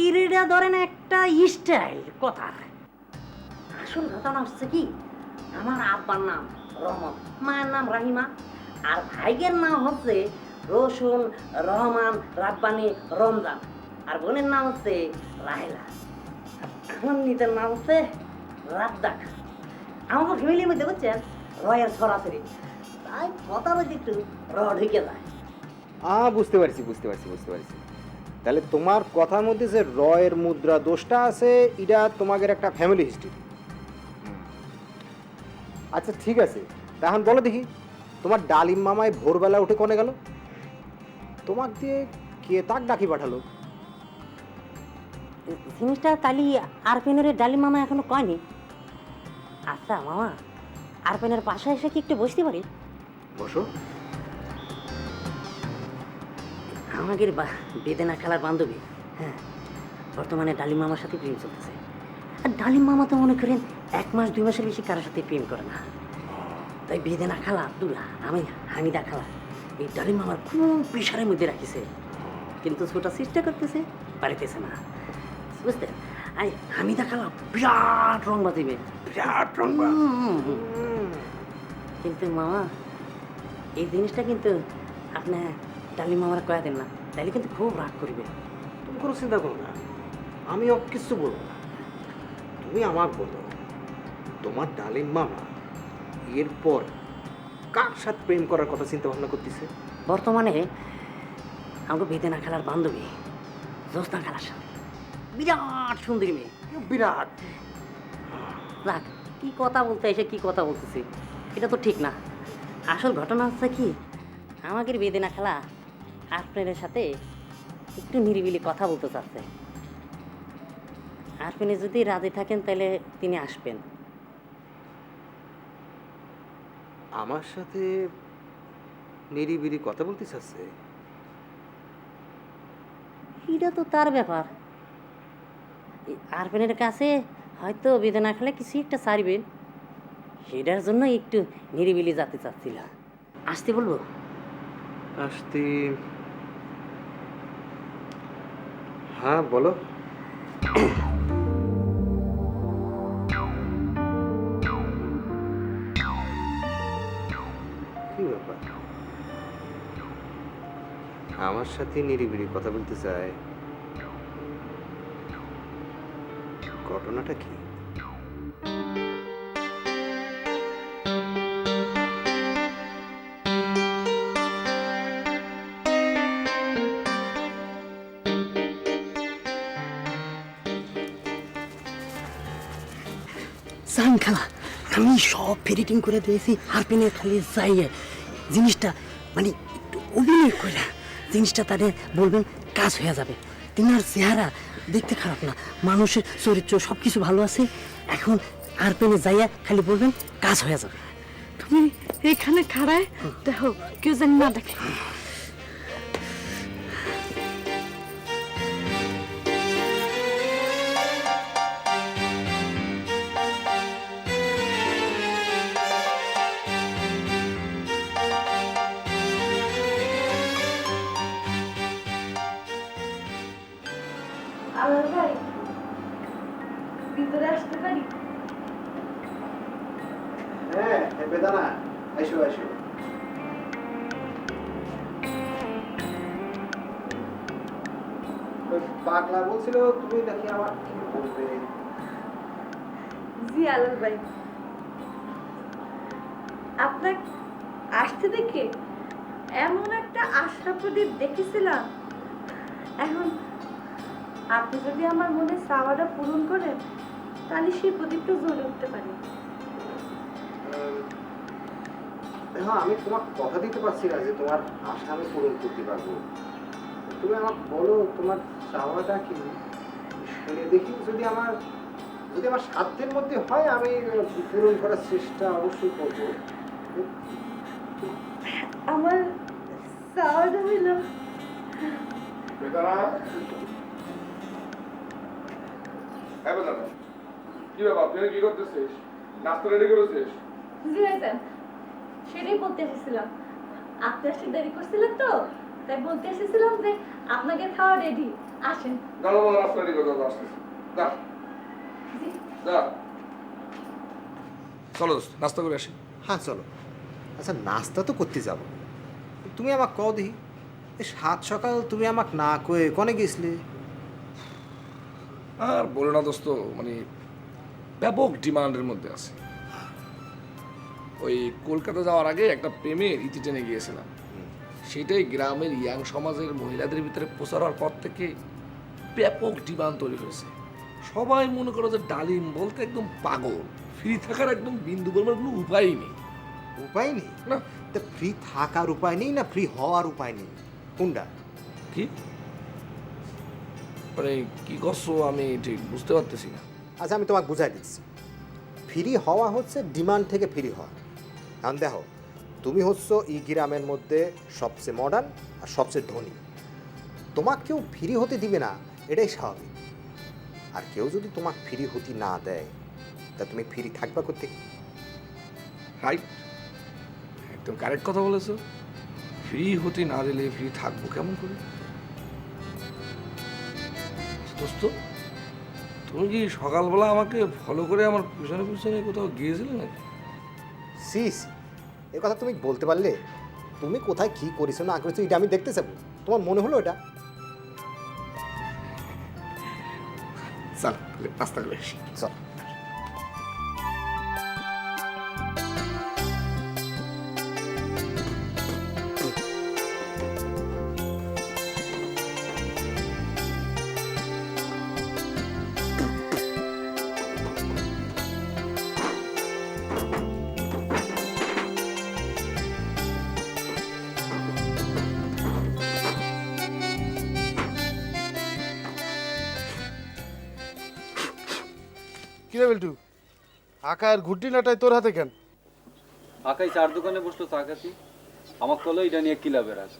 ইরেডা ধরেন একটা স্টাইল কথার। আসল ঘটনা হচ্ছে কি, আমার আব্বার নাম রহমান, মায়ের নাম রাহিমা, আর ভাইয়ের নাম হচ্ছে রসুন, রহমান, রাব্বানি, রমজান, আর বোনের নাম হচ্ছে রাহেলা। আমার নিজের নাম হচ্ছে রাদ্দাক। আমাকে ফ্যামিলির মধ্যে বুঝছেন রয়ের সরাসরি, তাই কথার মধ্যে একটু র ঢুকে যায়। বুঝতে পারছি। তাহলে তোমার কথার মধ্যে যে রয়ের মুদ্রা দোষটা আছে, এটা তোমাদের একটা ফ্যামিলি হিস্ট্রি। আচ্ছা ঠিক আছে, এখন বলো দেখি, তোমার ডালিম মামায় ভোরবেলা উঠে কনে গেল? তোমাক দিয়ে কে তাক ডাকি পাঠালো? জিনিসটা তালি আরপেনের ডালিম মামা এখনো কয়নি। আচ্ছা মামা, আরপেনের পাশে এসে কি একটু বসতে পারি? বসো। আমাদের বেদেনা খেলার বান্ধবী, হ্যাঁ, বর্তমানে ডালিম মামার সাথে প্রেম চলতেছে। আর ডালিম মামা তো মনে করেন 1 মাস 2 মাসের বেশি কারোর সাথে প্রেম করে না। তাই বেদেনা খালা দুলা, আমি হামিদা খালা এই ডালিম মামার খুব প্রেশারের মধ্যে রাখিছে, কিন্তু ছোটা চেষ্টা করতেছে পারিতেছে না, বুঝতে? আমি দেখালাম বিরাট রং বাজিবে, বিরাট রং। কিন্তু মামা এই জিনিসটা কিন্তু আপনার ডালিম মামারা কয়া দেন না, তাইলে কিন্তু খুব রাগ করবে। তুমি কোনো চিন্তা করো না, আমি কিছু বলবো না। তুমি আমাকে বলো, তোমার ডালিম মামা এরপর কার সাথে প্রেম করার কথা চিন্তা ভাবনা করতেছে? বর্তমানে আমাকে বেদে না খেলার বান্ধবী জোস্না খেলার সাথে, বিরাট সুন্দরী মেয়ে, বিরাট। রাগ কি কথা বলতে এসে কি কথা বলতেছি, এটা তো ঠিক না। আসল ঘটনা হচ্ছে কি, আমাকে বেদে না খেলা আপনাদের সাথে একটু নিরিবিলি কথা বলতে চাচ্ছে। আপনি যদি রাজি থাকেন তাহলে তিনি আসবেন। আমার সাথে নিরিবিলি কথা বলতে চাচ্ছে? এটা তো তার ব্যাপার। আরফিনের কাছে হয়তো বেদনা খেলে কিছু একটা সারবেন, সেটার জন্য একটু নিরিবিলি যেতে চাচ্ছিল। আসতে বলবো? আসতে? হ্যাঁ বলো। কি ব্যাপার, আমার সাথে নিরিবিলি কথা বলতে চায়? ঘটনাটা কি? সাইন খেলা আমি সব ফেডিটিং করে দিয়েছি। হারপিনে খালি যাইয়ে জিনিসটা মানে একটু অভিনয় করে জিনিসটা তাদের বলবেন, কাজ হয়ে যাবে। তিনার চেহারা দেখতে খারাপ না, মানুষের চরিত্র সব কিছু ভালো আছে। এখন হারপিনে যাইয়া খালি বলবেন, কাজ হয়ে যাবে। তুমি এখানে খাড়ায় দেখো, কেউ যেন না দেখে। আমার ভাই ভিতরে আসতে পারি? হ্যাঁ বেদানা, আইসো আইসো। পাগলা বলছিল তুমি নাকি আমার কি বলবে? জি আলাল ভাই, আপনার আসতে দেখে এমন একটা আশা প্রদীপ দেখেছিলাম। এখন আপনি যদি আমার মনে চাওয়াটা পূরণ করেন, তাহলে সেই প্রদীপটা জ্বলে উঠতে পারে। হ্যাঁ, আমি তোমার কথা দিতে পারছি না যে তোমার আশা আমি পূরণ করতে পারবো। তুমি আমাকে বলো তোমার চাওয়াটা কি, শুনে দেখি। যদি আমার সাধ্যের মধ্যে হয় আমি পূরণ করার চেষ্টা অবশ্যই করবো। আমার চাওয়াটা হইল, কি ব্যাপার, তুই কি করতেছিস? নাস্তা রেডি করেছিস? জি ভাইজান, সেটাই বলতে এসেছিলাম। আপনি আসতে দেরি করছিলেন তো, তাই বলতে এসেছিলাম যে আপনাকে খাওয়া রেডি, আসেন। দাঁড়া, নাস্তা রেডি করে আসতেছি। যা যা, চলো নাস্তা করে আসি। হ্যাঁ চলো। আচ্ছা নাস্তা তো করতে যাবো, তুমি আমাকে কও দেখি, এই সাত সকাল তুমি আমাকে না কয়ে কনে গেছিলে? আর বলো না দোস্ত, মানে ব্যাপক ডিমান্ডের মধ্যে আছে। ওই কলকাতা যাওয়ার আগে একটা প্রেমের ইতি টেনে গিয়েছিলাম, সেটাই গ্রামের ইয়াং সমাজের মহিলাদের ভিতরে প্রচার হওয়ার পর থেকে ব্যাপক ডিমান্ড তৈরি হয়েছে। সবাই মনে করো যে ডালিম বলতে একদম পাগল, ফ্রি থাকার একদম বিন্দু বলবার কোনো উপায়ই নেই। উপায় নেই না? তা ফ্রি থাকার উপায় নেই না ফ্রি হওয়ার উপায় নেই, কোনটা? কি মানে কি করছো আমি ঠিক বুঝতে পারতেছি না। আচ্ছা আমি তোমাকে বুঝাই দিচ্ছি। ফ্রি হওয়া হচ্ছে ডিমান্ড থেকে ফ্রি হওয়া। কারণ দেখো, তুমি হচ্ছ এই গ্রামের মধ্যে সবচেয়ে মডার্ন আর সবচেয়ে ধনী, তোমাকে কেউ ফ্রি হতে দিবে না, এটাই স্বাভাবিক। আর কেউ যদি তোমাকে ফ্রি হতে না দেয়, তা তুমি ফ্রি থাকবা করতে। রাইট, একদম কারেক্ট কথা বলেছো। ফ্রি হতে না দিলে ফ্রি থাকবো কেমন করে? দোস্ত তুমি কি সকালবেলা আমাকে ফলো করে আমার পিছনে পিছনে কোথাও গিয়েছিলে নাকি? সিস এ কথা তুমি বলতে পারলে? তুমি কোথায় কি করেছো না করেছো এটা আমি দেখতে চাবো, তোমার মনে হলো এটা? চল নাস্তা করে আসি। চল। কিরে বেল্টু, আকার ঘুটি নাটাই তোর হাতে কেন? আকাই চার দোকানে বসলো চা খাতি, আমার কলো এটা নিয়ে কি লাভের আছে?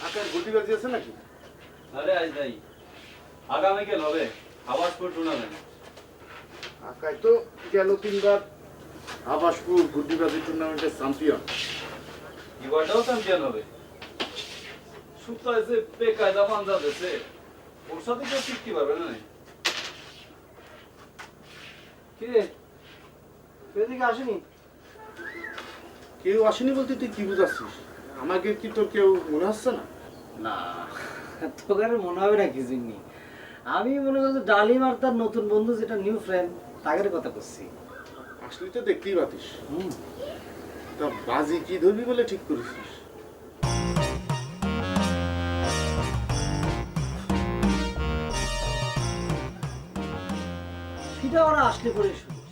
আকার ঘুটি বাজি আছে নাকি? আরে আজ নাই, আগামীকাল হবে আবাসপুর টুর্নামেন্ট। আকাই তো গেল 3 বার আবাসপুর গুড্ডিবাজি টুর্নামেন্টের চ্যাম্পিয়ন। এবারটাও চ্যাম্পিয়ন হবে। সুতা এসে বেকায়দা পাঞ্জা দেশে, ওর সাথে কেউ শিখতে পারবে না। কি রে, এদিকে আসেনি? কেউ আসেনি বলতে তুই কি বুঝাচ্ছিস? আমাকে কি তোর কেউ মনে হচ্ছে না? না, তোকে মনে হবে না কিছু নি। আমি মনে করছি ডালিম আর তার নতুন বন্ধু যেটা নিউ ফ্রেন্ড তাদের কথা করছি। আসলে তো দেখতেই পাতিস। তা বাজি কি ধরবি বলে ঠিক করেছিস? সেটা ওরা আসলে পরে শুনিস।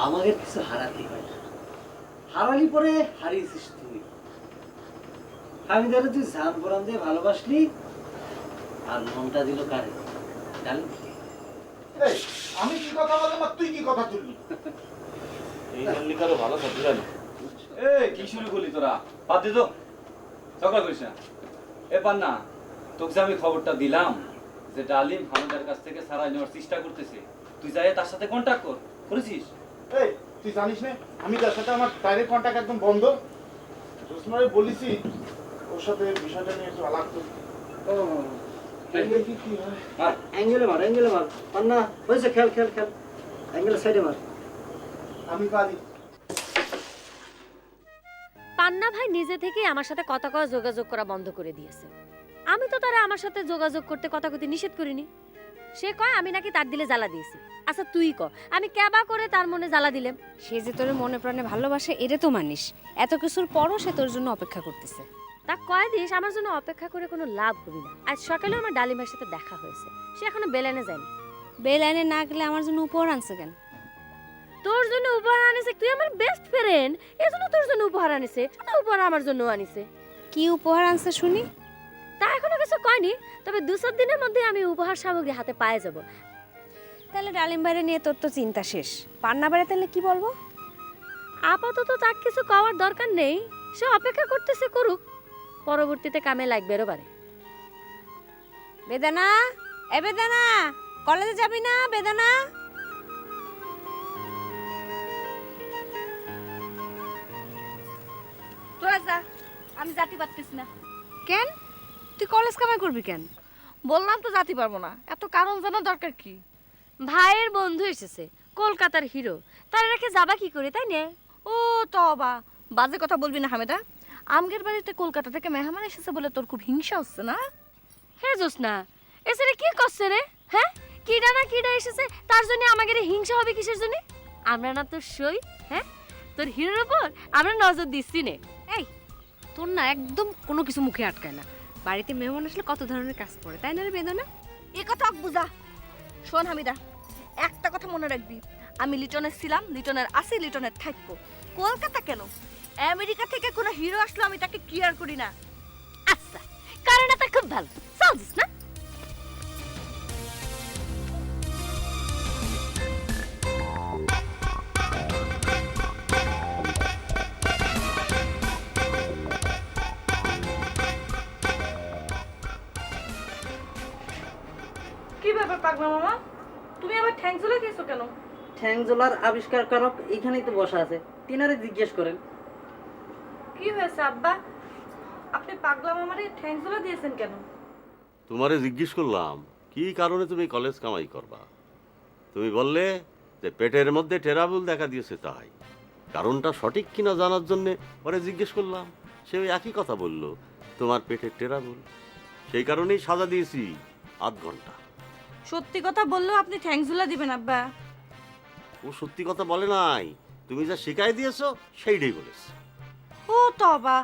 আমাকে কিছু হারাতে হয় না, হারালি পরে হারিয়েছিস তুই। আমি ধরে তুই জান পরান দিয়ে ভালোবাসলি, আর মনটা দিল কারে? ডালিম। এই আমি কি কথা বললাম আর তুই কি কথা তুললি? এই মল্লিকারও ভালো কথা না। এই কি শুরু করলি তোরা? বাদ দে তো, ঝগড়া করিস না। এ পান্না, তোকে যে আমি খবরটা দিলাম যে ডালিম হামিদার কাছ থেকে সারাই নেওয়ার চেষ্টা করতেছে, তুই যাই তার সাথে কন্ট্যাক্ট করেছিস? এই তুই জানিস না আমি তার সাথে আমার ডাইরেক্ট কন্ট্যাক্ট একদম বন্ধ। জোসমারে বলিছি ওর সাথে বিষয়টা নিয়ে একটু আলাপ করি। কি হয়? অ্যাঙ্গেলে মার, অ্যাঙ্গেলে মার। পান্না হয়েছে, খেল খেল খেল, অ্যাঙ্গেলের সাইডে মার। আমি পারি। পান্না ভাই নিজে থেকেই আমার সাথে কথা কওয়া যোগাযোগ করা বন্ধ করে দিয়েছে। আমি তো তারা আমার সাথে যোগাযোগ করতে কথা কইতে নিষেধ করিনি। সে কয় আমি নাকি তার দিলে জ্বালা দিয়েছি। আচ্ছা তুই ক, আমি কেবা করে তার মনে জ্বালা দিলাম? সে যে তোর মনে প্রাণে ভালোবাসে এটা তো মানিস, এত কিছুর পরও সে তোর জন্য অপেক্ষা করতেছে। তা কয় দিস আমার জন্য অপেক্ষা করে কোনো লাভ হবি না। আজ সকালেও আমার ডালিম ভাইয়ের সাথে দেখা হয়েছে, সে এখনো বেলানে যায়নি। বেলাইনে না গেলে আমার জন্য উপহার আনছে কেন? তোর জন্য উপহার আনিছে, তুই আমার বেস্ট ফ্রেন্ড, এজন্য তোর জন্য উপহার আনিছে। তা উপহার আমার জন্য আনিছে। কি উপহার আনছে শুনি? তা এখনো কিছু কয়নি, তবে 2-4 দিনের মধ্যে আমি উপহার সামগ্রী হাতে পায়ে যাব। তাহলে ডালিম বাইরে নিয়ে তোর তো চিন্তা শেষ। পান্না বাইরে তাহলে কি বলবো? আপাতত তার কিছু কওয়ার দরকার নেই, সে অপেক্ষা করতেছে, করুক, পরবর্তীতে কামে লাগবেরও পারে। বেদানা, এ বেদানা, কলেজে যাবি না বেদানা? তোরা যা, আমি জাতি পারতেছি না। কেন? তুই কলেজ কামাই করবি কেন? বললাম তো জাতি পারবো না, এত কারণ জানার দরকার কি? ভাইয়ের বন্ধু এসেছে, কলকাতার হিরো, তার রেখে যাবা কি করে, তাই না? ও তবা, বাজে কথা বলবি না হামেদা। আমগের বাড়িতে কলকাতা থেকে মেহমান এসেছে বলে তোর খুব হিংসা হচ্ছে না? হে জোসনা, এসে কি করছে রে? হ্যাঁ, কিডা না কিডা এসেছে, তার জন্য আমাদের হিংসা হবে কিসের জন্য? আমরা না তোর সই, হ্যাঁ, তোর হিরোর উপর আমরা নজর দিচ্ছি নে। এই তোর না একদম কোনো কিছু মুখে আটকায় না। বাড়িতে মেহমান আসলে কত ধরনের কাজ পড়ে, তাই না রে বেদনা? এ কথা বুঝা। শোন হামিদা, একটা কথা মনে রাখবি, আমি লিটনের ছিলাম, লিটনের আসি, লিটনের থাকবো। কলকাতা কেন, আমেরিকা থেকে কোনো হিরো আসলো আমি তাকে কেয়ার করি না। আচ্ছা, কারণ এটা খুব ভালো, চলছিস না? পাগলা মামা, তুমি আবার ঠ্যাং ঝুলে গেছো কেন? ঠ্যাংজোলার আবিষ্কারকারক এখানেই তো বসা আছে, তিনারে জিজ্ঞেস করেন। কি হয়েছে আব্বা, আপনি পাগলা মামারে ঠ্যাং ঝুলে দিয়েছেন কেন? তোমারে জিজ্ঞেস করলাম কি কারণে তুমি কলেজ কামাই করবা। তুমি বললে যে পেটের মধ্যে টেরাবুল দেখা দিয়েছে, তাই কারণটা সঠিক কিনা জানার জন্য পরে জিজ্ঞেস করলাম। সে ওই একই কথা বলল, তোমার পেটের টেরাবুল। সেই কারণেই সাজা দিয়েছি 8 ঘন্টা। সত্যি কথা বললেও আপনি ঠ্যাং ঝুলা দিবেন আব্বা? ও সত্যি কথা বলে নাই, তুমি যা শিখাই দিয়েছো সেইটাই বলেছে। ও তবা,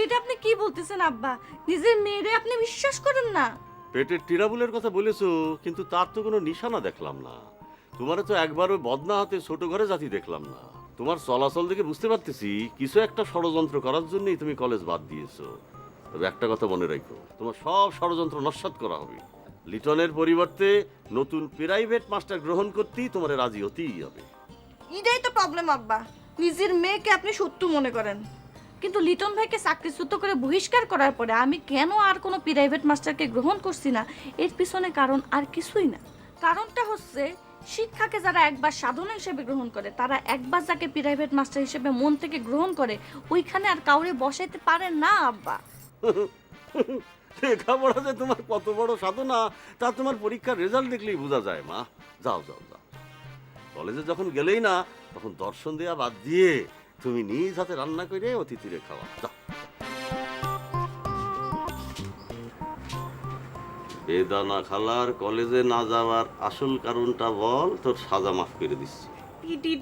এটা আপনি কি বলতেছেন আব্বা? নিজের মেয়েরে আপনি বিশ্বাস করেন না? পেটের টিরাবুলের কথা বলেছো, কিন্তু তার তো কোনো নিশানা দেখলাম না। তোমার তো একবার ওই বদনা হাতে ছোট ঘরে জাতি দেখলাম না। তোমার চলাচল দেখে বুঝতে পারতেছি কিছু একটা ষড়যন্ত্র করার জন্যই তুমি কলেজ বাদ দিয়েছো। তবে একটা কথা মনে রাখো, তোমার সব ষড়যন্ত্র নস্যাৎ করা হবে। লিটনের পরিবর্তে নতুন প্রাইভেট মাস্টার গ্রহণ করতেই তোমার রাজি হতেই হবে। এটাই তো প্রবলেম আব্বা, নিজের মেয়েকে আপনি শত্রু মনে করেন, কিন্তু লিটন ভাইকে চাকরিচ্যুত করে বহিষ্কার করার পরে আমি কেন আর কোনো প্রাইভেট মাস্টারকে গ্রহণ করছি না, এর পিছনে কারণ আর কিছুই না। কারণটা হচ্ছে শিক্ষাকে যারা একবার সাধনা হিসেবে গ্রহণ করে, তারা একবার যাকে প্রাইভেট মাস্টার হিসেবে মন থেকে গ্রহণ করে, ওইখানে আর কাউরে বসাইতে পারে না আব্বা। লেখাপড়া যে তোমার কত বড় সাধনা তা তোমার পরীক্ষার রেজাল্ট দেখলেই বোঝা যায়। মা যাও যাও যাও, কলেজে যখন গেলেই না তখন দর্শন দেওয়া বাদ দিয়ে তুমি নিজ হাতে রান্না করে অতিথিরে খাওয়া। যাও। বেদানা খালার কলেজে না যাওয়ার আসল কারণটা বল, তোর সাজা মাফ করে দিচ্ছি।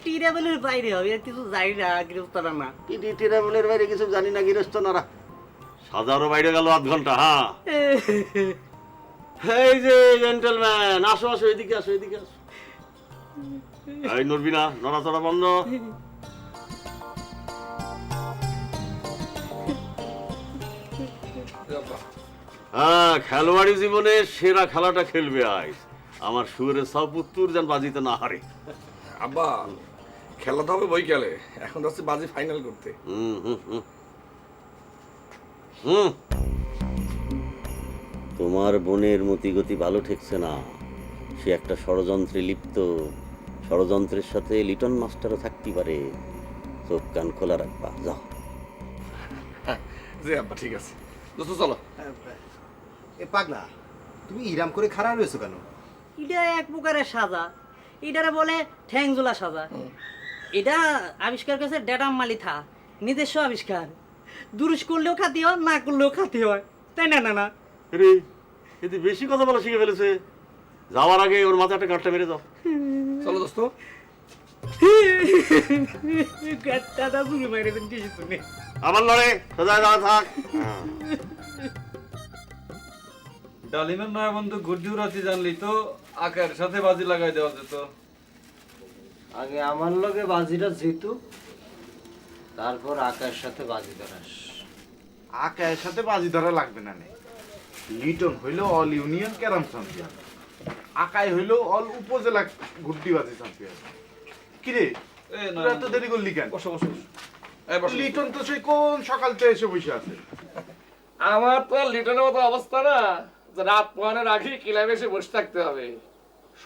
টিরাবলের বাইরে হবে আর কিছু জানি না, গৃহস্থরা না। টিরাবলের বাইরে কিছু জানি না, গৃহস্থ নারা। সাজারও বাইরে গেল 8 ঘন্টা। হ্যাঁ, এই যে জেন্টলম্যান, আসো আসো, এদিকে আসো, এদিকে আসো। এই নড়বি না, নড়াচড়া বন্ধ। হ্যাঁ, খেলোয়াড়ি জীবনের সেরা খেলাটা খেলবে আজ। আমার সুরের সাপুত্তুর যেন বাজিতে না হারে। আব্বা, খেলা তো হবে বইকালে, এখন যাচ্ছি বাজি ফাইনাল করতে। তোমার বোনের মতিগতি ভালো ঠেকছে না। সে একটা ষড়যন্ত্রে লিপ্ত। ষড়যন্ত্রের সাথে লিটন মাস্টারও থাকতে পারে। চোখ কান খোলা রাখবা। যাও। জি আব্বা, ঠিক আছে। দোস্ত চলো। এ পাগলা, তুমি ইরাম করে খাড়া রয়েছো কেন? এটা এক প্রকারের সাজা, এটারে বলে ঠ্যাংজোলা সাজা। এটা আবিষ্কার করেছে ড্যাডাম মালিথা, নিজস্ব আবিষ্কার। দুরুস করলেও খাতি হয়, না করলেও খাতি হয়, তাই না? না না রে, এতে বেশি কথা বলা শিখে ফেলেছে। যাওয়ার আগে ওর মাথায় একটা গাঁটটা মেরে যাও। চলো দোস্ত। দাদা শুরু মাইরেছেন কিছু শুনে। আমার লড়ে সোজা যাওয়া থাক। ডালিমের নয় বন্ধু গুড্ডিউ রাতি জানলি তো আকার সাথে বাজি লাগাই দেওয়া যেত। আগে আমার লগে বাজিটা যেত, তারপর আকার সাথে বাজি ধরাস। আকায়ের সাথে বাজি ধরা লাগবে না নে। লিটন হইল অল ইউনিয়ন ক্যারাম চ্যাম্পিয়ন, আকাই হইল অল উপজেলা গুড্ডিবাজি চ্যাম্পিয়ন। কিরে, তোরা এত দেরি করলি কেন? বসো বসো। লিটন তো সেই কোন সকাল থেকে এসে বসে আছে। আমার তো লিটনের মতো অবস্থা না যে রাত পোহানোর আগে ক্লাবে এসে বসে থাকতে হবে।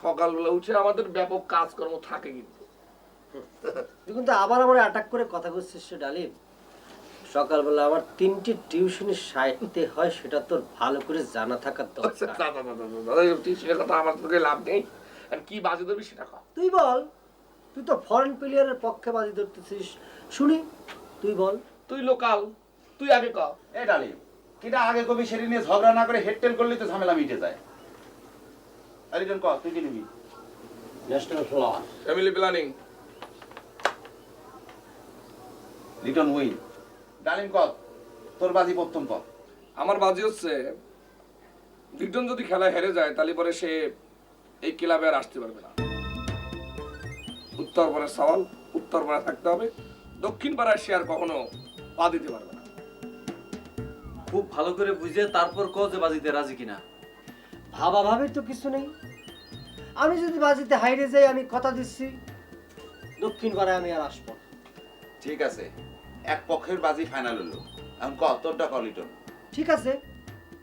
সকালবেলা উঠে আমাদের ব্যাপক কাজকর্ম থাকে। তুই কিন্তু আবার আমার অ্যাটাক করে কথা বলছিস সে ডালিম। সকালবেলা আমার 3টি টিউশনি সাইতে হয়, সেটা তোর ভালো করে জানা থাকার দরকার। সেটা কথা আমার তোকে লাভ নেই। আর কি বাজি ধরবি সেটা কর। তুই বল, তুই তো ফরেন প্লেয়ারের পক্ষে বাজি ধরতেছিস, শুনি তুই বল। তুই লোকাল, তুই আগে কর। এ ডালিম, কিটা আগে কবি সেটি নিয়ে ঝগড়া না করে হেডটেল করলেই তো ঝামেলা মিটে যায়। আর লিটন কর, তুই কি নিবি? National flower. Family planning. Liton win. ডালিম কর, তোর বাজি প্রথম কর। আমার বাজি হচ্ছে লিটন যদি খেলা হেরে যায় তাহলে পরে সে এই ক্লাবে আর আসতে পারবে না। উত্তর পাড়ার সওয়াল উত্তর পাড়া থাকতে হবে, দক্ষিণ পাড়ায় সে আর কখনো পা দিতে পারবে না। খুব ভালো করে বুঝে তারপর কও যে বাজিতে রাজি কিনা। ভাবা ভাবির তো কিছু নেই। আমি যদি বাজিতে হাইরে যাই, আমি কথা দিচ্ছি দক্ষিণ পাড়ায় আমি আর আসবো না। ঠিক আছে, এক পক্ষের বাজি ফাইনাল হলো। এখন কর, তোরটা কর লিটন। ঠিক আছে,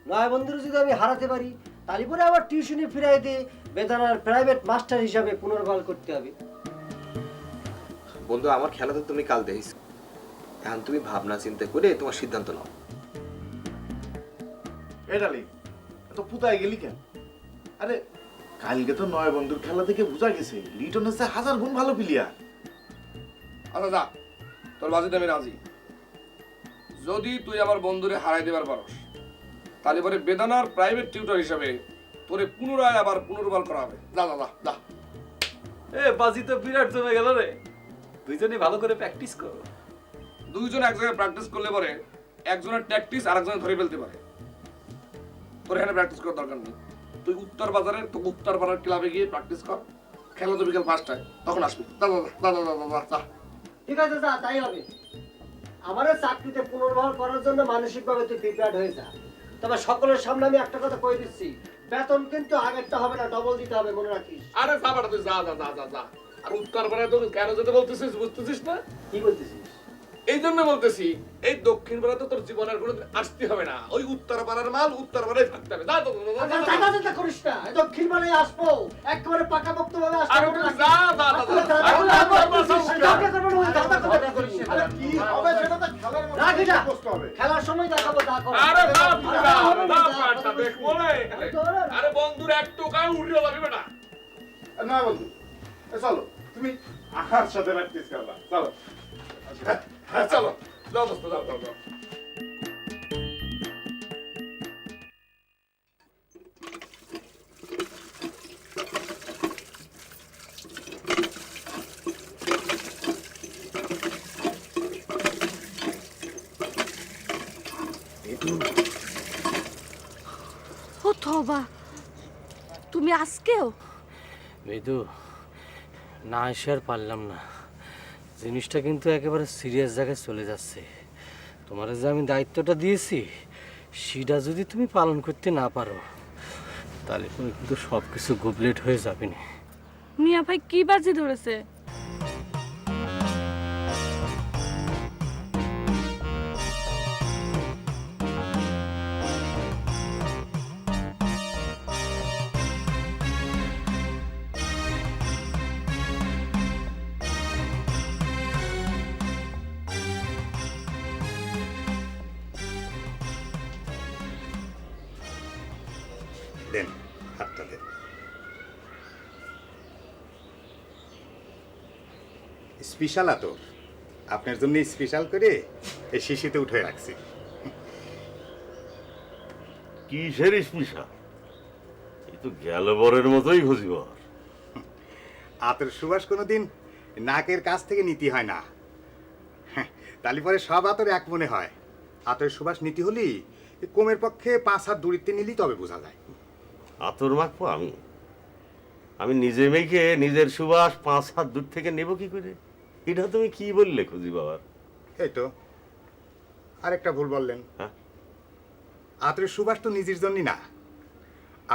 নয় বন্ধুর যদি আমি হারাতে পারি, তারপরে আবার টিউশনি ফিরাই দিয়ে বেদানার প্রাইভেট মাস্টার হিসাবে পুনর্বহাল করতে হবে। বন্ধু, আমার খেলা তো তুমি কাল দেখিস, এখন তুমি ভাবনা চিন্তা করে তোমার সিদ্ধান্ত নাও। এটালি তো পুতায় গেলি কেন? আরে কালকে তো নয় বন্ধুর খেলা থেকে বোঝা গেছে লিটন হচ্ছে 1000 গুণ ভালো প্লেয়ার। আচ্ছা যা, তোর বাজিতে আমি রাজি। যদি তুই আমার বন্ধুরে হারাই দেবার পারস, তাহলে পরে বেদানার প্রাইভেট টিউটর হিসাবে তোরে পুনরায় আবার পুনর্বল করা হবে। যা যা যা যা। এ বাজি তো বিরাট জমে গেল রে, দুইজনই ভালো করে প্র্যাকটিস করো। দুইজন এক জায়গায় প্র্যাকটিস করলে পরে একজনের ট্যাকটিস আর একজনের ধরে ফেলতে পারে। তোর এখানে প্র্যাকটিস করার দরকার নেই। তুই উত্তর বাজারে তো উত্তর পাড়ার ক্লাবে গিয়ে প্র্যাকটিস কর। খেলা তো বিকেল 5টায়, তখন আসবি। যা যা যা যা যা যা যা। ঠিক আছে, যা, তাই হবে। আমারও চাকরিতে পুনর্বহাল করার জন্য মানসিকভাবে তুই প্রিপেয়ার্ড হয়ে যা। তবে সকলের সামনে আমি একটা কথা কই দিচ্ছি, বেতন কিন্তু আগেরটা হবে না, ডবল দিতে হবে, মনে রাখিস। আরে যা বেটা, তুই যা যা যা যা যা। আর উত্তর পাড়ায় তো কেন যেতে বলতেছিস বুঝতেছিস না? কি বলতেছিস? এই জন্য বলতেছি, এই দক্ষিণ পাড়া তো তোর জীবনের কোনো আসতে হবে না। ওই উত্তর পাড়ার মাল উত্তর পাড়ায় থাকতে হবে। যা তো টাকা চিন্তা করিস না, দক্ষিণ পাড়ায় আসবো, একেবারে পাকাপোক্ত ভাবে আসবো। আরে তুই যা যা যা যা। আরে কি হবে সেটা তো খেলার মধ্যে রাখ এটা। বুঝতে হবে। খেলার সময় দেখাবো, যা করো। আরে যা তুই যা, যা পাটা দেখ বলে। আরে বন্ধুর এক টোকায় উড়িয়ে যাবি বেটা। না বন্ধু, চলো তুমি আমার সাথে প্র্যাকটিস করবা। চলো হ্যাঁ চলো, যাও দোস্ত, যাও যাও যাও। ও তবা, তুমি আজকেও? মৃদু, না এসে আর পারলাম না। জিনিসটা কিন্তু একেবারে সিরিয়াস জায়গায় চলে যাচ্ছে। তোমার যে আমি দায়িত্বটা দিয়েছি, সেটা যদি তুমি পালন করতে না পারো, তাহলে পরে কিন্তু সব কিছু গুবলেট হয়ে যাবে না। মিয়া ভাই কি বাজি ধরেছে? দেন হাতটা দেন। স্পেশাল আতর আপনার জন্য স্পেশাল করে এই শিশিতে উঠে রাখছি। কিসের স্পেশাল? এই তো গেলবরের মতোই খুঁজিবর। আতর সুবাস কোনোদিন নাকের কাছ থেকে নীতি হয় না, তালি পরে সব আতর এক মনে হয়। আতরের সুবাস নীতি হলেই কোমের পক্ষে 5 হাত দূরত্বে নিলেই তবে বোঝা যায়। আতর মাখবো আমি? আমি নিজে মেখে নিজের সুবাস 5 হাত দূর থেকে নেব কি করে? এটা তুমি কি বললে খুঁজি বাবার? এই তো আরেকটা ভুল বললেন। আতরের সুবাস তো নিজের জন্যই না,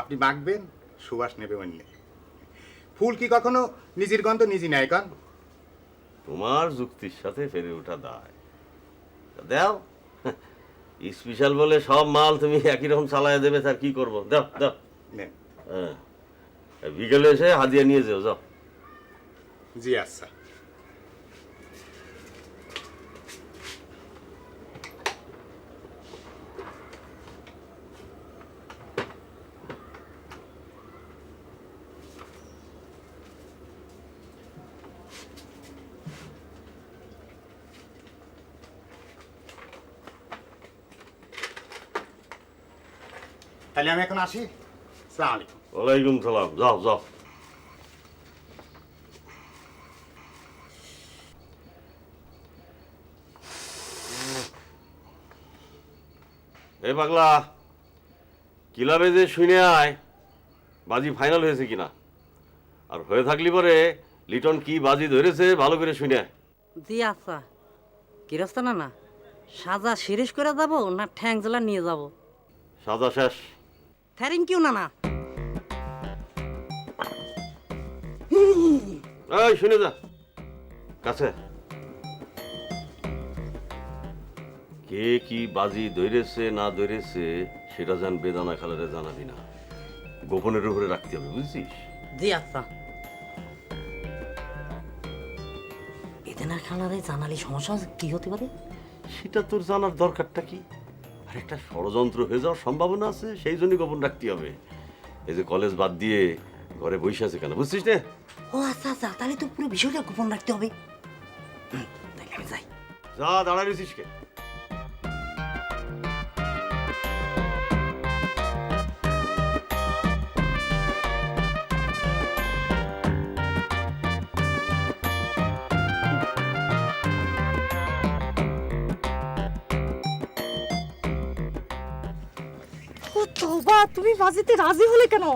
আপনি মাখবেন, সুবাস নেবে অন্য। ফুল কি কখনো নিজের গন্ধ নিজে নেয় কন? তোমার যুক্তির সাথে ফেরে ওঠা দায়। দাও, স্পেশাল বলে সব মাল তুমি একই রকম চালায় দেবে, তার কি করবো? দাও দাও। হ্যাঁ, বিকেলে এসে হাদিয়া নিয়ে যাও। যাও। জি আচ্ছা। তাহলে আমি এখন আসি। আসসালামু আলাইকুম। ওয়ালাইকুম সালাম। যাও যাও। এই পাগলা, ক্লাবে যে শুনে আয় বাজি ফাইনাল হয়েছে কিনা, আর হয়ে থাকলি পরে লিটন কি বাজি ধরেছে ভালো করে শুনে আয়। জি আচ্ছা। কিরস্তা না না সাজা শেষ করে যাব না ঠ্যাং জেলা নিয়ে যাব? সাজা শেষ। থ্যাংক ইউ না না। এই শুনে যা কাছে, কে কি বাজি ধরেছে না ধরেছে সেটা যেন বেদানা খালারে জানাবি না। গোপনের উপরে রাখতে হবে, বুঝছিস? জি আচ্ছা। এদিনের খেলারে জানালি সমস্যা কি হতে পারে? সেটা তোর জানার দরকারটা কি? আর একটা ষড়যন্ত্র হয়ে যাওয়ার সম্ভাবনা আছে, সেই জন্য গোপন রাখতে হবে। এই যে কলেজ বাদ দিয়ে ঘরে বসে আছে কেন, বুঝছিস না? ও আচ্ছা আচ্ছা, তাহলে তো পুরো বিষয়টা গোপন রাখতে হবে। তাহলে আমি যাই। যা, দাঁড়ায় রয়েছিস কে? ও তওবা, তুমি বাজিতে রাজি হলে কেন?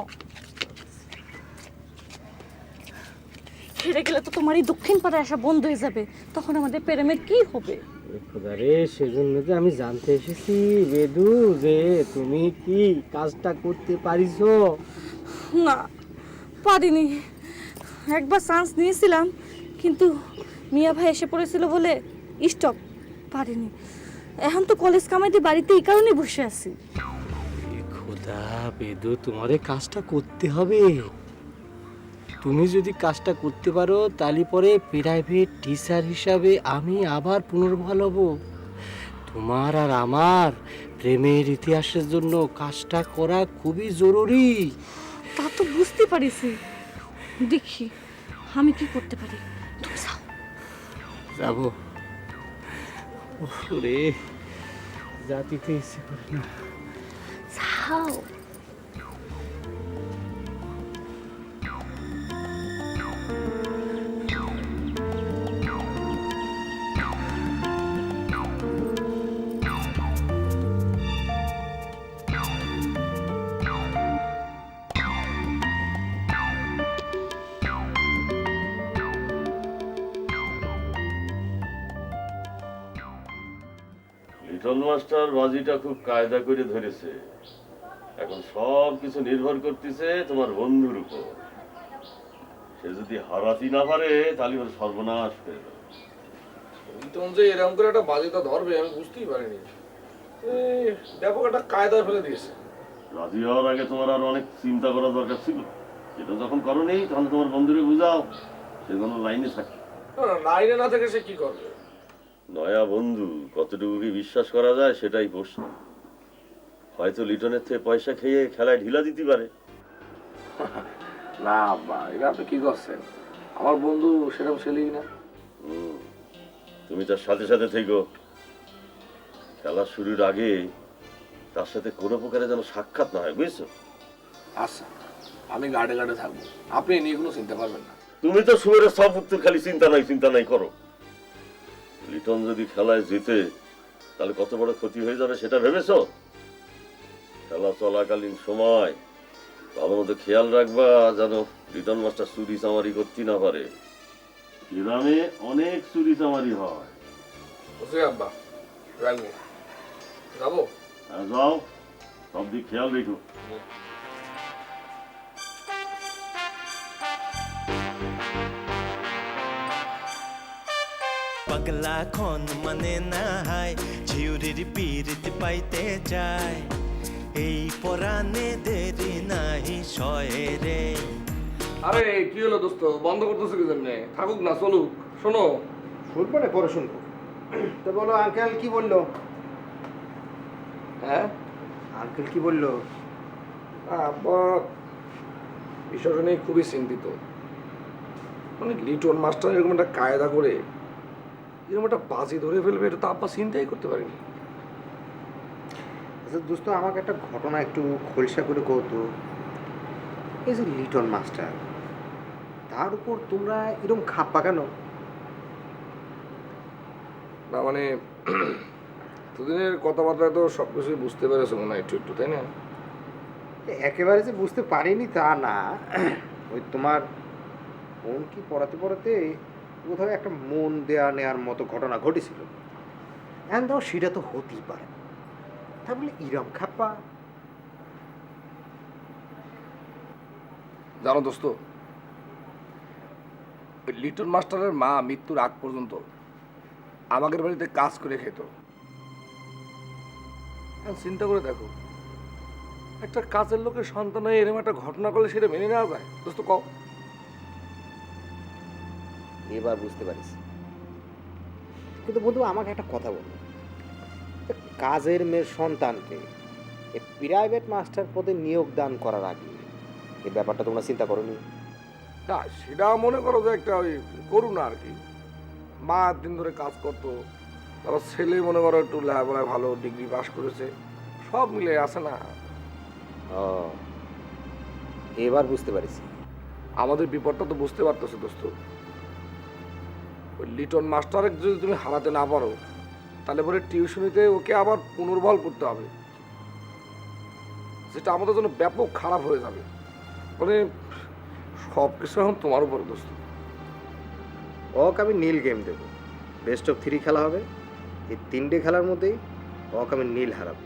হেরে গেলে তো তোমার এই দক্ষিণ পাড়ায় আসা বন্ধ হয়ে যাবে, তখন আমাদের প্রেমের কি হবে? খোদারে, সেজন্য যে আমি জানতে এসেছি বেদু যে তুমি কি কাজটা করতে পারিছো। না, পারিনি। একবার চান্স নিয়েছিলাম, কিন্তু মিয়া ভাই এসে পড়েছিল বলে স্টপ, পারিনি। এখন তো কলেজ কামাইতে বাড়িতে এই কারণে বসে আছি। খোদা বেদু, তোমারে কাজটা করতে হবে। তুমি যদি কাজটা করতে পারো তাহলে পরে প্রাইভেট টিচার হিসাবে আমি আবার পুনর্বহাল হব। তোমার আর আমার প্রেমের ইতিহাসের জন্য কাজটা করা খুবই জরুরি। তা তো বুঝতে পারিছি, দেখি আমি কি করতে পারি। তুমি যাও। যাবো? ওরে, জাতিতে ইচ্ছে করে না। যাও। লিটন মাস্টার বাজিটা খুব কায়দা করে ধরেছে। এখন সব কিছু নির্ভর করতেছে তোমার বন্ধুর উপর। সে যদি হারাতে না পারে তাহলে ওর সর্বনাশ হয়ে যাবে। লিটন যে এরকম করে একটা বাজিটা ধরবে আমি বুঝতেই পারিনি। ব্যাপক একটা কায়দা ফেলে দিয়েছে। রাজি হওয়ার আগে তোমার আর অনেক চিন্তা করার দরকার ছিল। এটা যখন করোনি তখন তোমার বন্ধুরে বুঝাও, সে যেন লাইনে থাকে। লাইনে না থেকে সে কি করবে? নয়া বন্ধু কতটুকু কি বিশ্বাস করা যায় সেটাই প্রশ্ন। হয়তো লিটনের থেকে পয়সা খেয়ে খেলায় ঢিলা দিতে পারে। না আব্বা, এটা আপনি কি করছেন? আমার বন্ধু সেরকম ছেলেই না। তুমি তার সাথে সাথে থেকো। খেলা শুরুর আগে তার সাথে কোনো প্রকারে যেন সাক্ষাৎ না হয়, বুঝছো? আচ্ছা, আমি গার্ডে গার্ডে থাকবো, আপনি এ নিয়ে কোনো চিন্তা করবেন না। তুমি তো শুয়ে সব উত্তর খালি চিন্তা নাই করো। লিটন যদি খেলায় জিতে তাহলে কত বড় ক্ষতি হয়ে যাবে সেটা ভেবেছো? খেলা চলাকালীন সময় ভালো মতো খেয়াল রাখবা যেন লিটন মাস্টার চুরি চামারি করতে না পারে। গ্রামে অনেক চুরি চামারি হয়। বুঝলি আব্বা, রাখবো। যাবো? হ্যাঁ যাও, সব দিক খেয়াল রেখো। পাগলা খন মানে নাই ঝিউরির পিরিত পাইতে চায়, এই পরাণে দেরি নাহি সয়ে রে। আরে কি হলো দোস্ত, বন্ধ করতেছো কি জন্য? থাকুক না, চলুক। শোনো, শুনবো না, পরে শুনবো। তো বলো আঙ্কেল কি বললো? হ্যাঁ আঙ্কেল কি বললো? আব্বা বিষয়টা নিয়ে খুবই চিন্তিত। মানে লিটন মাস্টার এরকম একটা কায়দা করে এরকম একটা বাজি ধরে ফেলবে, এটা তো আব্বা চিন্তাই করতে পারিনি। আচ্ছা দোস্ত, আমাকে একটা ঘটনা একটু খোলসা করে কতো। এই যে লিটন মাস্টার, তার উপর তোমরা এরকম খাপ্পা কেন? না মানে দুদিনের কথাবার্তায় তো সব কিছুই বুঝতে পেরেছো মনে হয় একটু একটু, তাই না? একেবারে যে বুঝতে পারিনি তা না, ওই তোমার মন কি পড়াতে পড়াতে কোথাও একটা মন দেয়া নেওয়ার মতো ঘটনা ঘটেছিল। এখন তাও সেটা তো হতেই পারে, তা বলে ইরম খাপ্পা। জানো দোস্ত, লিটন মাস্টারের মা মৃত্যুর আগ পর্যন্ত আমাদের বাড়িতে কাজ করে খেত। চিন্তা করে দেখো, একটা কাজের লোকের সন্তান হয়ে এরকম একটা ঘটনা করলে সেটা মেনে নেওয়া যায়? দোস্ত কও। এবার বুঝতে পারিস। কিন্তু বন্ধু আমাকে একটা কথা বল, কাজের মেয়ের সন্তানকে প্রাইভেট মাস্টার পদে নিয়োগ দান করার আগে এই ব্যাপারটা তোমরা চিন্তা করোনি? না, সেটা মনে করো যে একটা ওই করুণা আর কি। মা দিন ধরে কাজ করতো, তারপর ছেলে মনে করো একটু লেখাপড়ায় ভালো, ডিগ্রি পাস করেছে, সব মিলে আছে না। ও, এবার বুঝতে পারিস। আমাদের বিপদটা তো বুঝতে পারতেছো দোস্ত। ওই লিটন মাস্টারে যদি তুমি হারাতে না পারো, তাহলে পরে টিউশনিতে ওকে আবার পুনর্বল করতে হবে, যেটা আমাদের জন্য ব্যাপক খারাপ হয়ে যাবে। মানে সব কিছু এখন তোমার উপরে দোস্ত। ওকে আমি নীল গেম দেবো, বেস্ট অফ 3 খেলা হবে। এই 3টে খেলার মধ্যেই ওকে আমি নীল হারাবো।